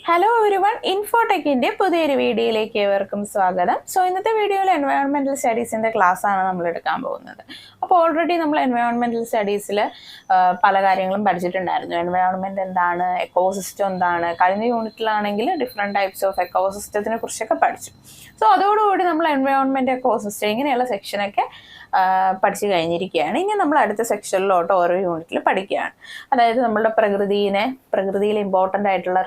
Hello everyone, ഇൻഫോടെക്കിന്റെ പുതിയൊരു വീഡിയോയിലേക്ക് ഏവർക്കും സ്വാഗതം. സോ ഇന്നത്തെ വീഡിയോയിൽ എൻവയോൺമെന്റൽ സ്റ്റഡീസിന്റെ ക്ലാസ് ആണ് നമ്മൾ എടുക്കാൻ പോകുന്നത്. അപ്പോൾ ഓൾറെഡി നമ്മൾ എൻവയോൺമെന്റൽ സ്റ്റഡീസിൽ പല കാര്യങ്ങളും പഠിച്ചിട്ടുണ്ടായിരുന്നു. എൻവയോൺമെന്റ് എന്താണ്, എക്കോസിസ്റ്റം എന്താണ്. കഴിഞ്ഞ യൂണിറ്റിലാണെങ്കിൽ ഡിഫറെൻറ്റ് ടൈപ്സ് ഓഫ് എക്കോസിസ്റ്റത്തിനെ കുറിച്ചൊക്കെ പഠിച്ചു. സോ അതോടുകൂടി നമ്മൾ എൻവയോൺമെന്റ്, എക്കോസിസ്റ്റം ഇങ്ങനെയുള്ള സെക്ഷനൊക്കെ പഠിച്ചു കഴിഞ്ഞിരിക്കുകയാണ്. ഇനി നമ്മൾ അടുത്ത സെക്ഷനിലോട്ട് ഓരോ യൂണിറ്റിൽ പഠിക്കുകയാണ്. അതായത് നമ്മളുടെ പ്രകൃതിയിൽ ഇമ്പോർട്ടൻ്റ് ആയിട്ടുള്ള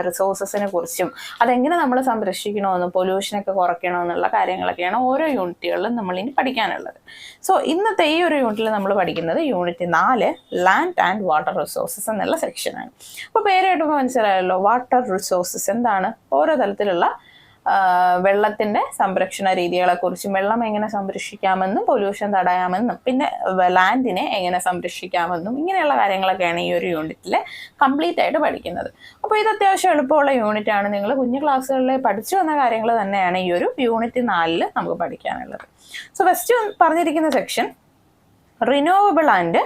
റിസോഴ്സസിനെ കുറിച്ചും അതെങ്ങനെ നമ്മൾ സംരക്ഷിക്കണമെന്നും പൊല്യൂഷനൊക്കെ കുറയ്ക്കണമെന്നുള്ള കാര്യങ്ങളൊക്കെയാണ് ഓരോ യൂണിറ്റുകളിലും നമ്മൾ ഇനി പഠിക്കാനുള്ളത്. സോ ഇന്നത്തെ ഈ ഒരു യൂണിറ്റിൽ നമ്മൾ പഠിക്കുന്നത് unit 4 land and water resources എന്നുള്ള സെക്ഷനാണ്. അപ്പോൾ പേരായിട്ട് മനസ്സിലായല്ലോ, വാട്ടർ റിസോഴ്സസ് എന്താണ്, ഓരോ തരത്തിലുള്ള വെള്ളത്തിൻ്റെ സംരക്ഷണ രീതികളെക്കുറിച്ചും വെള്ളം എങ്ങനെ സംരക്ഷിക്കാമെന്നും പൊല്യൂഷൻ തടയാമെന്നും പിന്നെ ലാൻഡിനെ എങ്ങനെ സംരക്ഷിക്കാമെന്നും ഇങ്ങനെയുള്ള കാര്യങ്ങളൊക്കെയാണ് ഈ ഒരു യൂണിറ്റിൽ കംപ്ലീറ്റ് ആയിട്ട് പഠിക്കുന്നത്. അപ്പോൾ ഇത് അത്യാവശ്യം എളുപ്പമുള്ള യൂണിറ്റ് ആണ്. നിങ്ങൾ കുഞ്ഞു ക്ലാസ്സുകളിൽ പഠിച്ചു വന്ന കാര്യങ്ങൾ തന്നെയാണ് ഈ ഒരു യൂണിറ്റ് 4 നമുക്ക് പഠിക്കാനുള്ളത്. സോ ഫസ്റ്റ് പറഞ്ഞിരിക്കുന്ന section renewable and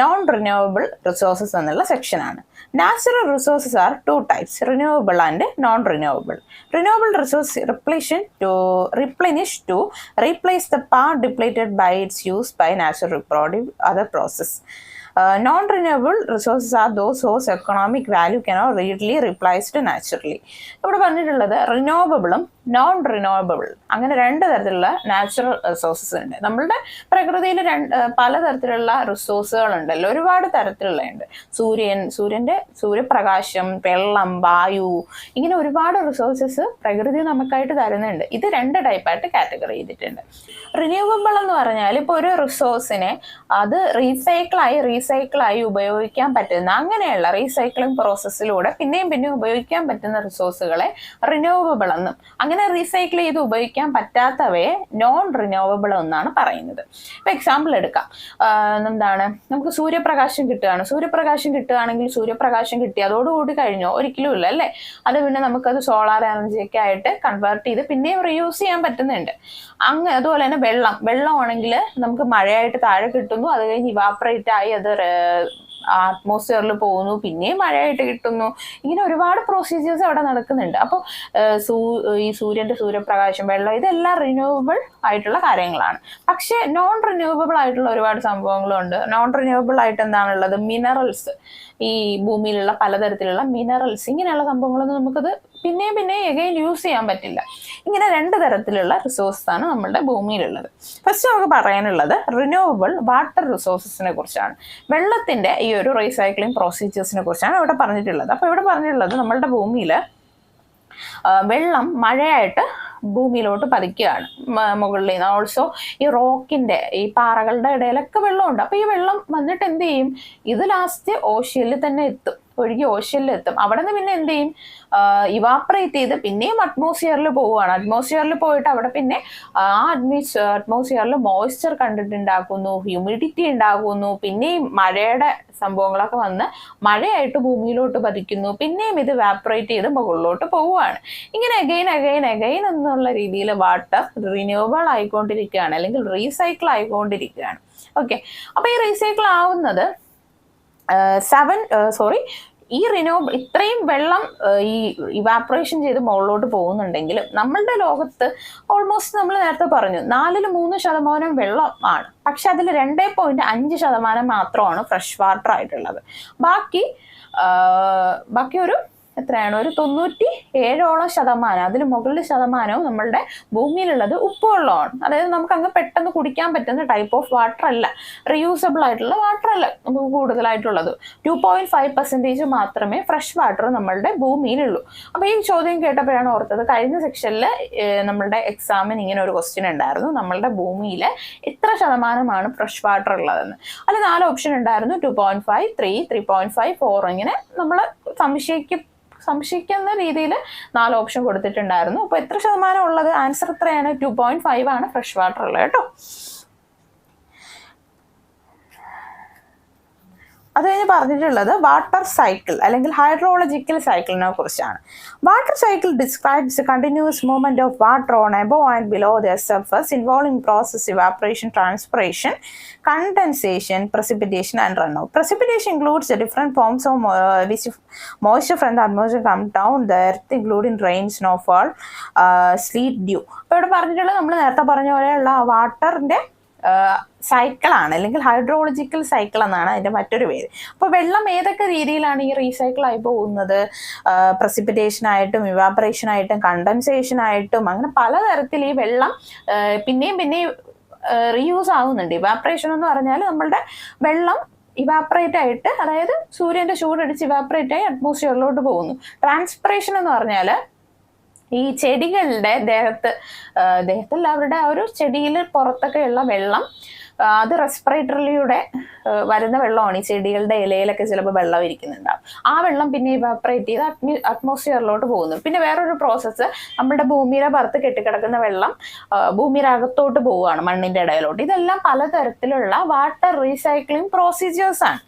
non renewable resources എന്നുള്ള സെക്ഷനാണ്. Natural resources are two types, renewable and non-renewable. Renewable resources replenish to replace the part depleted by its use by natural reproductive other process. Non-renewable resources are those whose economic value cannot readily replaced naturally. ഇവിടെ പറഞ്ഞിട്ടുള്ളത് റിന്യൂവബിളും non renewable അങ്ങനെ രണ്ട് തരത്തിലുള്ള natural resources ഉണ്ട്. നമ്മളുടെ പ്രകൃതിയിൽ പലതരത്തിലുള്ള റിസോഴ്സുകളുണ്ടല്ലോ, ഒരുപാട് തരത്തിലുള്ളതുണ്ട്. സൂര്യൻ്റെ സൂര്യപ്രകാശം, വെള്ളം, വായു, ഇങ്ങനെ ഒരുപാട് റിസോഴ്സസ് പ്രകൃതി നമുക്കായിട്ട് തരുന്നുണ്ട്. ഇത് രണ്ട് ടൈപ്പായിട്ട് കാറ്റഗറി ചെയ്തിട്ടുണ്ട്. റിന്യൂവബിൾ എന്ന് പറഞ്ഞാൽ ഇപ്പോൾ ഒരു റിസോഴ്സിനെ അത് റീസൈക്കിളായി ഉപയോഗിക്കാൻ പറ്റുന്ന അങ്ങനെയുള്ള റീസൈക്ലിംഗ് പ്രോസസ്സിലൂടെ പിന്നെയും ഉപയോഗിക്കാൻ പറ്റുന്ന റിസോഴ്സുകളെ റിന്യൂവബിൾ എന്നും, അങ്ങനെ റീസൈക്കിൾ ചെയ്ത് ഉപയോഗിക്കാൻ പറ്റാത്തവയെ നോൺ റിന്യൂവബിൾ എന്നാണ് പറയുന്നത്. ഇപ്പം എക്സാമ്പിൾ എടുക്കാം. എന്താണ്, നമുക്ക് സൂര്യപ്രകാശം കിട്ടുകയാണെങ്കിൽ സൂര്യപ്രകാശം കിട്ടി അതോടുകൂടി കഴിഞ്ഞോ? ഒരിക്കലും ഇല്ല അല്ലേ. അത് പിന്നെ നമുക്കത് സോളാർ എനർജിയൊക്കെ ആയിട്ട് കൺവേർട്ട് ചെയ്ത് പിന്നെയും റീയൂസ് ചെയ്യാൻ പറ്റുന്നുണ്ട്. അതുപോലെ തന്നെ വെള്ളമാണെങ്കിൽ നമുക്ക് മഴയായിട്ട് താഴെ കിട്ടുന്നു, അത് കഴിഞ്ഞ് ഇവാപ്പറേറ്റ് ആയി അത് അറ്റ്മോസ്ഫിയറിൽ പോകുന്നു, പിന്നെയും മഴയായിട്ട് കിട്ടുന്നു. ഇങ്ങനെ ഒരുപാട് പ്രൊസീജിയേഴ്സ് അവിടെ നടക്കുന്നുണ്ട്. അപ്പോൾ ഈ സൂര്യപ്രകാശം, വെള്ളം, ഇതെല്ലാം റിന്യൂവബിൾ ആയിട്ടുള്ള കാര്യങ്ങളാണ്. പക്ഷേ നോൺ റിന്യൂവബിൾ ആയിട്ടുള്ള ഒരുപാട് സംഭവങ്ങളുണ്ട്. നോൺ റിന്യൂവബിൾ ആയിട്ട് എന്താണുള്ളത്? മിനറൽസ്, ഈ ഭൂമിയിലുള്ള പലതരത്തിലുള്ള മിനറൽസ്, ഇങ്ങനെയുള്ള സംഭവങ്ങളൊന്നും നമുക്കത് പിന്നെയും എഗെയിൻ യൂസ് ചെയ്യാൻ പറ്റില്ല. ഇങ്ങനെ രണ്ട് തരത്തിലുള്ള റിസോഴ്സസ് ആണ് നമ്മളുടെ ഭൂമിയിലുള്ളത്. ഫസ്റ്റ് നമുക്ക് പറയാനുള്ളത് റിന്യൂവബിൾ വാട്ടർ റിസോഴ്സസിനെ കുറിച്ചാണ്. വെള്ളത്തിൻ്റെ ഈ ഒരു റീസൈക്ലിംഗ് പ്രൊസീജിയേഴ്സിനെ കുറിച്ചാണ് ഇവിടെ പറഞ്ഞിട്ടുള്ളത്. അപ്പോൾ ഇവിടെ പറഞ്ഞിട്ടുള്ളത് നമ്മളുടെ ഭൂമിയിൽ വെള്ളം മഴയായിട്ട് ഭൂമിയിലോട്ട് പതിക്കുകയാണ് മുകളിൽ നിന്ന്. ഓൾസോ ഈ റോക്കിൻ്റെ, ഈ പാറകളുടെ ഇടയിലൊക്കെ വെള്ളമുണ്ട്. അപ്പോൾ ഈ വെള്ളം വന്നിട്ട് എന്ത് ചെയ്യും? ഇത് ലാസ്റ്റ് ഓഷ്യനിൽ തന്നെ എത്തും, ഒഴുകി ഓഷ്യനിൽ എത്തും. അവിടെ നിന്ന് പിന്നെ എന്ത് ചെയ്യും? ഇവാപ്പറേറ്റ് ചെയ്ത് പിന്നെയും അറ്റ്മോസ്ഫിയറിൽ പോവുകയാണ്. അറ്റ്മോസ്ഫിയറിൽ പോയിട്ട് അവിടെ പിന്നെ അറ്റ്മോസ്ഫിയറിൽ മോയ്സ്ചർ കണ്ടന്റ് ഉണ്ടാക്കുന്നു, ഹ്യൂമിഡിറ്റി ഉണ്ടാകുന്നു, പിന്നെയും മഴയുടെ സംഭവങ്ങളൊക്കെ വന്ന് മഴയായിട്ട് ഭൂമിയിലോട്ട് പതിക്കുന്നു, പിന്നെയും ഇത് ഇവാപ്പറേറ്റ് ചെയ്ത് മുകളിലോട്ട് പോവുകയാണ്. ഇങ്ങനെ അഗൈൻ എന്നുള്ള രീതിയിൽ വാട്ടർ റിന്യൂവബിൾ ആയിക്കൊണ്ടിരിക്കുകയാണ്, അല്ലെങ്കിൽ റീസൈക്കിൾ ആയിക്കൊണ്ടിരിക്കുകയാണ്. ഓക്കെ, അപ്പോൾ ഈ റീസൈക്കിൾ ആവുന്നത് ഈ ഇത്രയും വെള്ളം ഈ ഇവാപ്പറേഷൻ ചെയ്ത് മുകളിലോട്ട് പോകുന്നുണ്ടെങ്കിലും നമ്മളുടെ ലോകത്ത് ഓൾമോസ്റ്റ് നമ്മൾ നേരത്തെ പറഞ്ഞു 4-3% വെള്ളമാണ്. പക്ഷെ അതിൽ 2.5% മാത്രമാണ് ഫ്രഷ് വാട്ടർ ആയിട്ടുള്ളത്. ബാക്കി ഒരു എത്രയാണ്, ഒരു 97% അതിൽ മുകളിൽ ശതമാനവും നമ്മളുടെ ഭൂമിയിലുള്ളത് ഉപ്പുവെള്ളമാണ്. അതായത് നമുക്ക് അങ്ങ് പെട്ടെന്ന് കുടിക്കാൻ പറ്റുന്ന ടൈപ്പ് ഓഫ് വാട്ടർ അല്ല, റീയൂസബിൾ ആയിട്ടുള്ള വാട്ടർ അല്ല നമുക്ക് കൂടുതലായിട്ടുള്ളത്. 2.5% മാത്രമേ ഫ്രഷ് വാട്ടർ നമ്മളുടെ ഭൂമിയിലുള്ളൂ. അപ്പോൾ ഈ ചോദ്യം കേട്ടപ്പോഴാണ് ഓർത്തത്, കഴിഞ്ഞ സെക്ഷനിൽ നമ്മളുടെ എക്സാമിന് ഇങ്ങനെ ഒരു ക്വസ്റ്റ്യൻ ഉണ്ടായിരുന്നു, നമ്മളുടെ ഭൂമിയിൽ എത്ര ശതമാനമാണ് ഫ്രഷ് വാട്ടർ ഉള്ളതെന്ന്. അതിൽ 4 ഓപ്ഷൻ ഉണ്ടായിരുന്നു, 2.5, 3, 3.5, 4. ഇങ്ങനെ നമ്മൾ സംശയിക്കുന്ന രീതിയിൽ 4 ഓപ്ഷൻ കൊടുത്തിട്ടുണ്ടായിരുന്നു. അപ്പോൾ എത്ര ശതമാനം ഉള്ളത്? ആൻസർ എത്രയാണ്? 2.5 ആണ് ഫ്രഷ് വാട്ടർ ഉള്ളത് കേട്ടോ. അത് കഴിഞ്ഞ് പറഞ്ഞിട്ടുള്ളത് വാട്ടർ സൈക്കിൾ അല്ലെങ്കിൽ ഹൈഡ്രോളജിക്കൽ സൈക്കിളിനെ കുറിച്ചാണ്. Water cycle describes continuous movement of water on above and below their surface involving process evaporation, transpiration, condensation, precipitation and runoff. Precipitation includes the different forms of which moisture from the atmosphere come down the earth, including rain, snowfall, sleet, dew. അപ്പോൾ ഇവിടെ പറഞ്ഞിട്ടുള്ളത് നമ്മൾ നേരത്തെ പറഞ്ഞ പോലെയുള്ള വാട്ടറിന്റെ സൈക്കിളാണ് അല്ലെങ്കിൽ hydrological cycle എന്നാണ് അതിൻ്റെ മറ്റൊരു പേര്. അപ്പോൾ വെള്ളം ഏതൊക്കെ രീതിയിലാണ് ഈ റീസൈക്കിൾ ആയി പോകുന്നത്? പ്രസിപ്പിറ്റേഷനായിട്ടും ഇവാപറേഷനായിട്ടും കണ്ടൻസേഷനായിട്ടും അങ്ങനെ പലതരത്തിൽ ഈ വെള്ളം പിന്നെയും റീയൂസ് ആവുന്നുണ്ട്. ഇവാപറേഷൻ എന്ന് പറഞ്ഞാൽ നമ്മളുടെ വെള്ളം ഇവാപറേറ്റ് ആയിട്ട്, അതായത് സൂര്യൻ്റെ ചൂടടിച്ച് ഇവാപറേറ്റ് ആയി അറ്റ്മോസ്ഫിയറിലോട്ട് പോകുന്നു. ട്രാൻസ്പിറേഷൻ എന്ന് പറഞ്ഞാൽ ഈ ചെടികളുടെ ദേഹത്തല്ല, അവരുടെ ആ ഒരു ചെടിയിൽ പുറത്തൊക്കെയുള്ള വെള്ളം, അത് റെസ്പിറേറ്ററിലൂടെ വരുന്ന വെള്ളമാണ്. ഈ ചെടികളുടെ ഇലയിലൊക്കെ ചിലപ്പോൾ വെള്ളം ഇരിക്കുന്നുണ്ടാവും. ആ വെള്ളം പിന്നെ ഇവാപറേറ്റ് ചെയ്ത് അറ്റ്മോസ്ഫിയറിലോട്ട് പോകുന്നു. പിന്നെ വേറൊരു പ്രോസസ്സ്, നമ്മുടെ ഭൂമിയുടെ പുറത്ത് കെട്ടിക്കിടക്കുന്ന വെള്ളം ഭൂമിയുടെ അകത്തോട്ട് പോവുകയാണ്, മണ്ണിൻ്റെ ഇടയിലോട്ട്. ഇതെല്ലാം പലതരത്തിലുള്ള വാട്ടർ റീസൈക്ലിംഗ് പ്രൊസീജിയേഴ്സാണ്.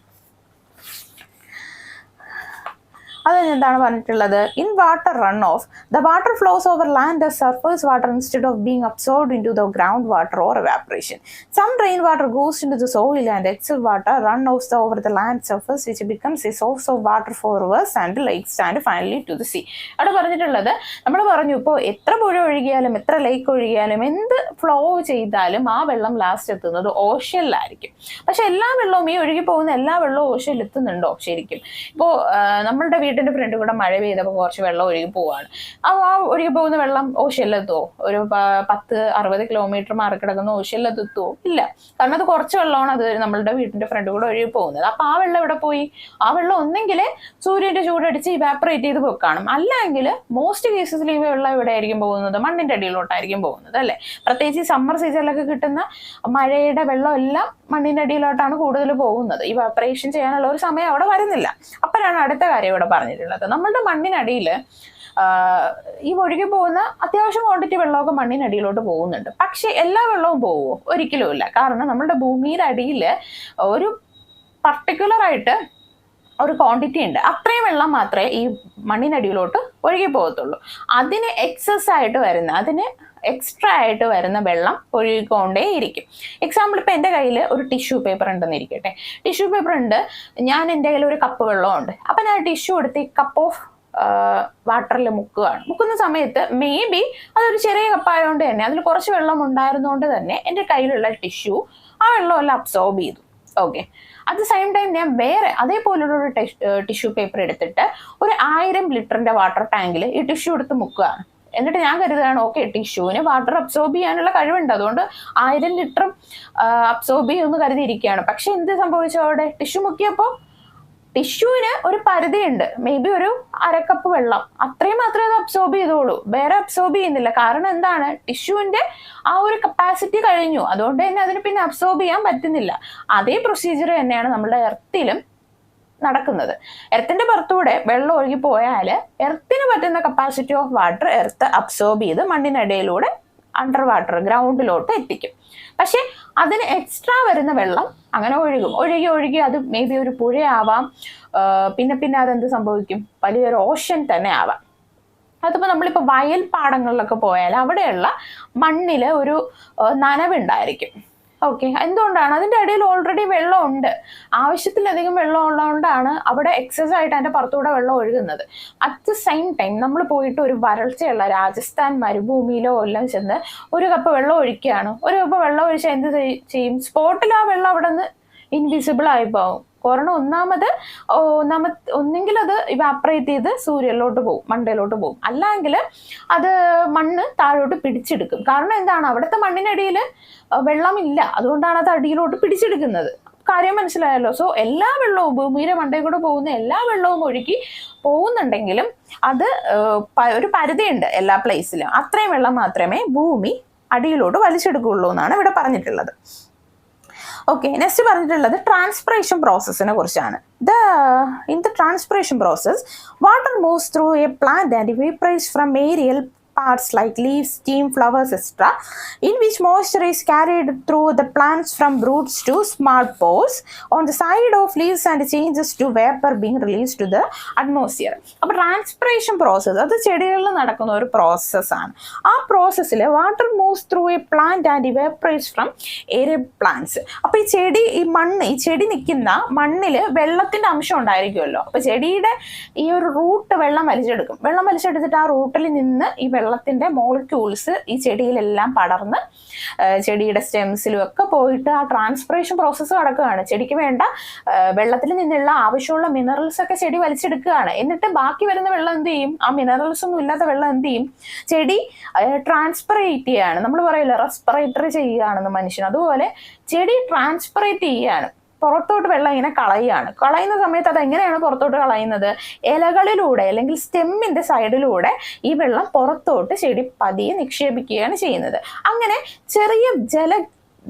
അത് എന്താണ് പറഞ്ഞിട്ടുള്ളത്? In water run off the water flows over land as surface water instead of being absorbed into the ground water or evaporation. Some rain water goes into the soil and excess water run off over the land surface which becomes a source of water for rivers and lakes and finally to the sea. അവിടെ പറഞ്ഞിട്ടുള്ളത്, നമ്മൾ പറഞ്ഞു ഇപ്പോൾ എത്ര പുഴ ഒഴുകിയാലും എത്ര ലേക്ക് ഒഴുകിയാലും എന്ത് flow ചെയ്താലും ആ വെള്ളം ലാസ്റ്റ് എത്തുന്നത് ഓഷ്യനിലായിരിക്കും. പക്ഷെ എല്ലാ വെള്ളവും, ഈ ഒഴുകി പോകുന്ന എല്ലാ വെള്ളവും ഓഷ്യനിൽ എത്തുന്നുണ്ടോ? ശരിക്കും ഇപ്പോൾ നമ്മളുടെ വീട്ടിന്റെ ഫ്രണ്ട് കൂടെ മഴ പെയ്തപ്പോൾ കുറച്ച് വെള്ളം ഒഴുകി പോവാണ്. ആ ഒഴുകി പോകുന്ന വെള്ളം ഓഷ്യനിലെത്തുമോ? ഒരു 10-60 കിലോമീറ്റർ മാറി കിടക്കുന്ന ഓഷ്യനിലെത്തുമോ? ഇല്ല. കാരണം അത് കുറച്ച് വെള്ളമാണ് അത് നമ്മളുടെ വീട്ടിന്റെ ഫ്രണ്ട് കൂടെ ഒഴുകി പോകുന്നത്. അപ്പൊ ആ വെള്ളം എവിടെ പോയി? ആ വെള്ളം ഒന്നെങ്കിൽ സൂര്യന്റെ ചൂടടിച്ച് ഇവാപറേറ്റ് ചെയ്ത് വെക്കണം, അല്ലെങ്കിൽ മോസ്റ്റ് കേസസിൽ ഈ വെള്ളം എവിടെ ആയിരിക്കും പോകുന്നത്? മണ്ണിന്റെ അടിയിലോട്ടായിരിക്കും പോകുന്നത്, അല്ലെ? പ്രത്യേകിച്ച് സമ്മർ സീസണിലൊക്കെ കിട്ടുന്ന മഴയുടെ വെള്ളം എല്ലാം മണ്ണിന്റെ അടിയിലോട്ടാണ് കൂടുതൽ പോകുന്നത്. ഇവാപറേഷൻ ചെയ്യാനുള്ള ഒരു സമയം അവിടെ വരുന്നില്ല. അപ്പോഴാണ് അടുത്ത കാര്യം ഇവിടെ പറഞ്ഞിട്ടുള്ളത്. നമ്മളുടെ മണ്ണിനടിയിൽ ഈ ഒഴുകി പോകുന്ന അത്യാവശ്യം ക്വാണ്ടിറ്റി വെള്ളമൊക്കെ മണ്ണിനടിയിലോട്ട് പോകുന്നുണ്ട്. പക്ഷെ എല്ലാ വെള്ളവും പോകുമോ? ഒരിക്കലും ഇല്ല. കാരണം നമ്മളുടെ ഭൂമിയുടെ അടിയിൽ ഒരു പർട്ടിക്കുലർ ആയിട്ട് ഒരു ക്വാണ്ടിറ്റി ഉണ്ട്. അത്രയും വെള്ളം മാത്രമേ ഈ മണ്ണിനടിയിലോട്ട് ഒഴുകി പോകത്തുള്ളൂ. അതിന് എക്സസ് ആയിട്ട് വരുന്ന, അതിന് എക്സ്ട്രാ ആയിട്ട് വരുന്ന വെള്ളം ഒഴുകിക്കൊണ്ടേ ഇരിക്കും. എക്സാമ്പിൾ, ഇപ്പം എൻ്റെ കയ്യിൽ ഒരു ടിഷ്യൂ പേപ്പർ ഉണ്ടെന്ന് ഇരിക്കട്ടെ. ടിഷ്യൂ പേപ്പർ ഉണ്ട്, ഞാൻ എൻ്റെ കയ്യിൽ ഒരു കപ്പ് വെള്ളമുണ്ട്. അപ്പം ഞാൻ ടിഷ്യൂ എടുത്ത് ഈ കപ്പ് ഓഫ് വാട്ടറിൽ മുക്കുന്ന സമയത്ത് മേ ബി അതൊരു ചെറിയ കപ്പായതുകൊണ്ട് തന്നെ അതിൽ കുറച്ച് വെള്ളം ഉണ്ടായിരുന്നുകൊണ്ട് തന്നെ എൻ്റെ കയ്യിലുള്ള ടിഷ്യൂ ആ വെള്ളമെല്ലാം അബ്സോർബ് ചെയ്തു. Okay. At the same time ഞാൻ വേറെ അതേപോലുള്ളൊരു ടിഷ്യൂ പേപ്പർ എടുത്തിട്ട് ഒരു 1000 ലിറ്ററിൻ്റെ വാട്ടർ ടാങ്കിൽ ഈ ടിഷ്യൂ എടുത്ത് മുക്കുകയാണ്. എന്നിട്ട് ഞാൻ കരുതുകയാണ്, ഓക്കെ, ടിഷ്യൂവിന് വാട്ടർ അബ്സോർബ് ചെയ്യാനുള്ള കഴിവുണ്ട്, അതുകൊണ്ട് 1000 ലിറ്റർ അബ്സോർബ് ചെയ്യുമെന്ന് കരുതിയിരിക്കുകയാണ്. പക്ഷെ എന്ത് സംഭവിച്ചു? അവിടെ ടിഷ്യൂ മുക്കിയപ്പോൾ ടിഷ്യൂവിന് ഒരു പരിധിയുണ്ട്, മേ ബി ഒരു 1/2 കപ്പ് വെള്ളം, അത്രയും മാത്രമേ അത് അബ്സോർബ് ചെയ്തോളൂ, വേറെ അബ്സോർബ് ചെയ്യുന്നില്ല. കാരണം എന്താണ്? ടിഷ്യൂവിന്റെ ആ ഒരു കപ്പാസിറ്റി കഴിഞ്ഞു, അതുകൊണ്ട് തന്നെ അതിന് പിന്നെ അബ്സോർബ് ചെയ്യാൻ പറ്റുന്നില്ല. അതേ പ്രൊസീജിയർ തന്നെയാണ് നമ്മുടെ എർത്തിലും നടക്കുന്നത്. എർത്തിന്റെ പുറത്തൂടെ വെള്ളം ഒഴുകി പോയാൽ എർത്തിന് പറ്റുന്ന capacity of water earth absorb ചെയ്ത് മണ്ണിനിടയിലൂടെ അണ്ടർ വാട്ടർ ഗ്രൗണ്ടിലോട്ട് എത്തിക്കും. പക്ഷെ അതിന് എക്സ്ട്രാ വരുന്ന വെള്ളം അങ്ങനെ ഒഴുകി അത് മേ ബി ഒരു പുഴയാവാം, പിന്നെ അതെന്ത് സംഭവിക്കും? വലിയൊരു ഓഷൻ തന്നെ ആവാം. അതിപ്പോൾ നമ്മളിപ്പോൾ വയൽ പാടങ്ങളിലൊക്കെ പോയാൽ അവിടെയുള്ള മണ്ണിൽ ഒരു നനവുണ്ടായിരിക്കും. ഓക്കെ. എന്തുകൊണ്ടാണ്? അതിൻ്റെ ഇടയിൽ ഓൾറെഡി വെള്ളം ഉണ്ട്, ആവശ്യത്തിലധികം വെള്ളം ഉള്ളതുകൊണ്ടാണ് അവിടെ എക്സസ് ആയിട്ട് അതിൻ്റെ പുറത്തൂടെ വെള്ളം ഒഴുകുന്നത്. അറ്റ് ദ സെയിം ടൈം നമ്മൾ പോയിട്ട് ഒരു വരൾച്ചയുള്ള രാജസ്ഥാൻ മരുഭൂമിയിലോ എല്ലാം ചെന്ന് ഒരു കപ്പ് വെള്ളം ഒഴിക്കുകയാണ്. ഒരു കപ്പ് വെള്ളം ഒഴിച്ചാൽ എന്ത് ചെയ്യും? സ്പോട്ടിൽ ആ വെള്ളം അവിടെ നിന്ന് ഇൻവിസിബിൾ ആയി പോകും. കാരണം ഒന്നെങ്കിൽ അത് ഇവാപറേറ്റ് ചെയ്ത് സൂര്യനിലോട്ട് പോകും, മണ്ടയിലോട്ട് പോകും, അല്ലെങ്കിൽ അത് മണ്ണ് താഴോട്ട് പിടിച്ചെടുക്കും. കാരണം എന്താണ്? അവിടുത്തെ മണ്ണിനടിയിൽ വെള്ളമില്ല, അതുകൊണ്ടാണ് അത് അടിയിലോട്ട് പിടിച്ചെടുക്കുന്നത്. കാര്യം മനസ്സിലായല്ലോ? സോ എല്ലാ വെള്ളവും, ഭൂമിയുടെ മണ്ടയിൽ കൂടെ പോകുന്ന എല്ലാ വെള്ളവും ഒഴുകി പോകുന്നുണ്ടെങ്കിലും അത് ഒരു പരിധിയുണ്ട് എല്ലാ പ്ലേസിലും. അത്രയും വെള്ളം മാത്രമേ ഭൂമി അടിയിലോട്ട് വലിച്ചെടുക്കുകയുള്ളൂ എന്നാണ് ഇവിടെ പറഞ്ഞിട്ടുള്ളത്. ഓക്കെ. നെക്സ്റ്റ് പറഞ്ഞിട്ടുള്ളത് ട്രാൻസ്പിറേഷൻ പ്രോസസ്സിനെ കുറിച്ചാണ്. In the transpiration process, water moves through a plant and evaporates from aerial parts like leaves, stem, flowers, etc., in which moisture is carried through the plants from roots to small pores on the side of leaves and changes to vapor being released to the atmosphere. അപ്പോൾ transpiration process അത് ചെടികളിൽ നടക്കുന്ന ഒരു പ്രോസസ്സാണ്. ആ പ്രോസസ്സിൽ water moves through a plant and evaporates from air plants. അപ്പോൾ ഈ ചെടി നിൽക്കുന്ന മണ്ണിൽ വെള്ളത്തിൻ്റെ അംശം ഉണ്ടായിരിക്കുമല്ലോ. അപ്പോൾ ചെടിയുടെ ഈ ഒരു റൂട്ട് വെള്ളം വലിച്ചെടുത്തിട്ട് ആ റൂട്ടിൽ നിന്ന് ഈ വെള്ളത്തിൻ്റെ മോളിക്യൂൾസ് ഈ ചെടിയിലെല്ലാം പടർന്ന് ചെടിയുടെ സ്റ്റെംസിലും ഒക്കെ പോയിട്ട് ആ ട്രാൻസ്പിറേഷൻ പ്രോസസ്സ് നടക്കുകയാണ്. ചെടിക്ക് വേണ്ട വെള്ളത്തിൽ നിന്നുള്ള ആവശ്യമുള്ള മിനറൽസ് ഒക്കെ ചെടി വലിച്ചെടുക്കുകയാണ്. എന്നിട്ട് ബാക്കി വരുന്ന വെള്ളം എന്ത് ചെയ്യും? ആ മിനറൽസ് ഒന്നും ഇല്ലാത്ത വെള്ളം എന്ത് ചെയ്യും? ചെടി ട്രാൻസ്പിറേറ്റ് ചെയ്യുകയാണ്. നമ്മൾ പറയില്ല റെസ്പിറേറ്ററി ചെയ്യുകയാണെന്ന് മനുഷ്യൻ. അതുപോലെ ചെടി ട്രാൻസ്പിറേറ്റ് ചെയ്യുകയാണ്, പുറത്തോട്ട് വെള്ളം ഇങ്ങനെ കളയുന്ന സമയത്ത് അത് എങ്ങനെയാണ് പുറത്തോട്ട് കളയുന്നത്? ഇലകളിലൂടെ അല്ലെങ്കിൽ സ്റ്റെമ്മിന്റെ സൈഡിലൂടെ ഈ വെള്ളം പുറത്തോട്ട് ചെടി പതിയെ നിക്ഷേപിക്കുകയാണ് ചെയ്യുന്നത്. അങ്ങനെ ചെറിയ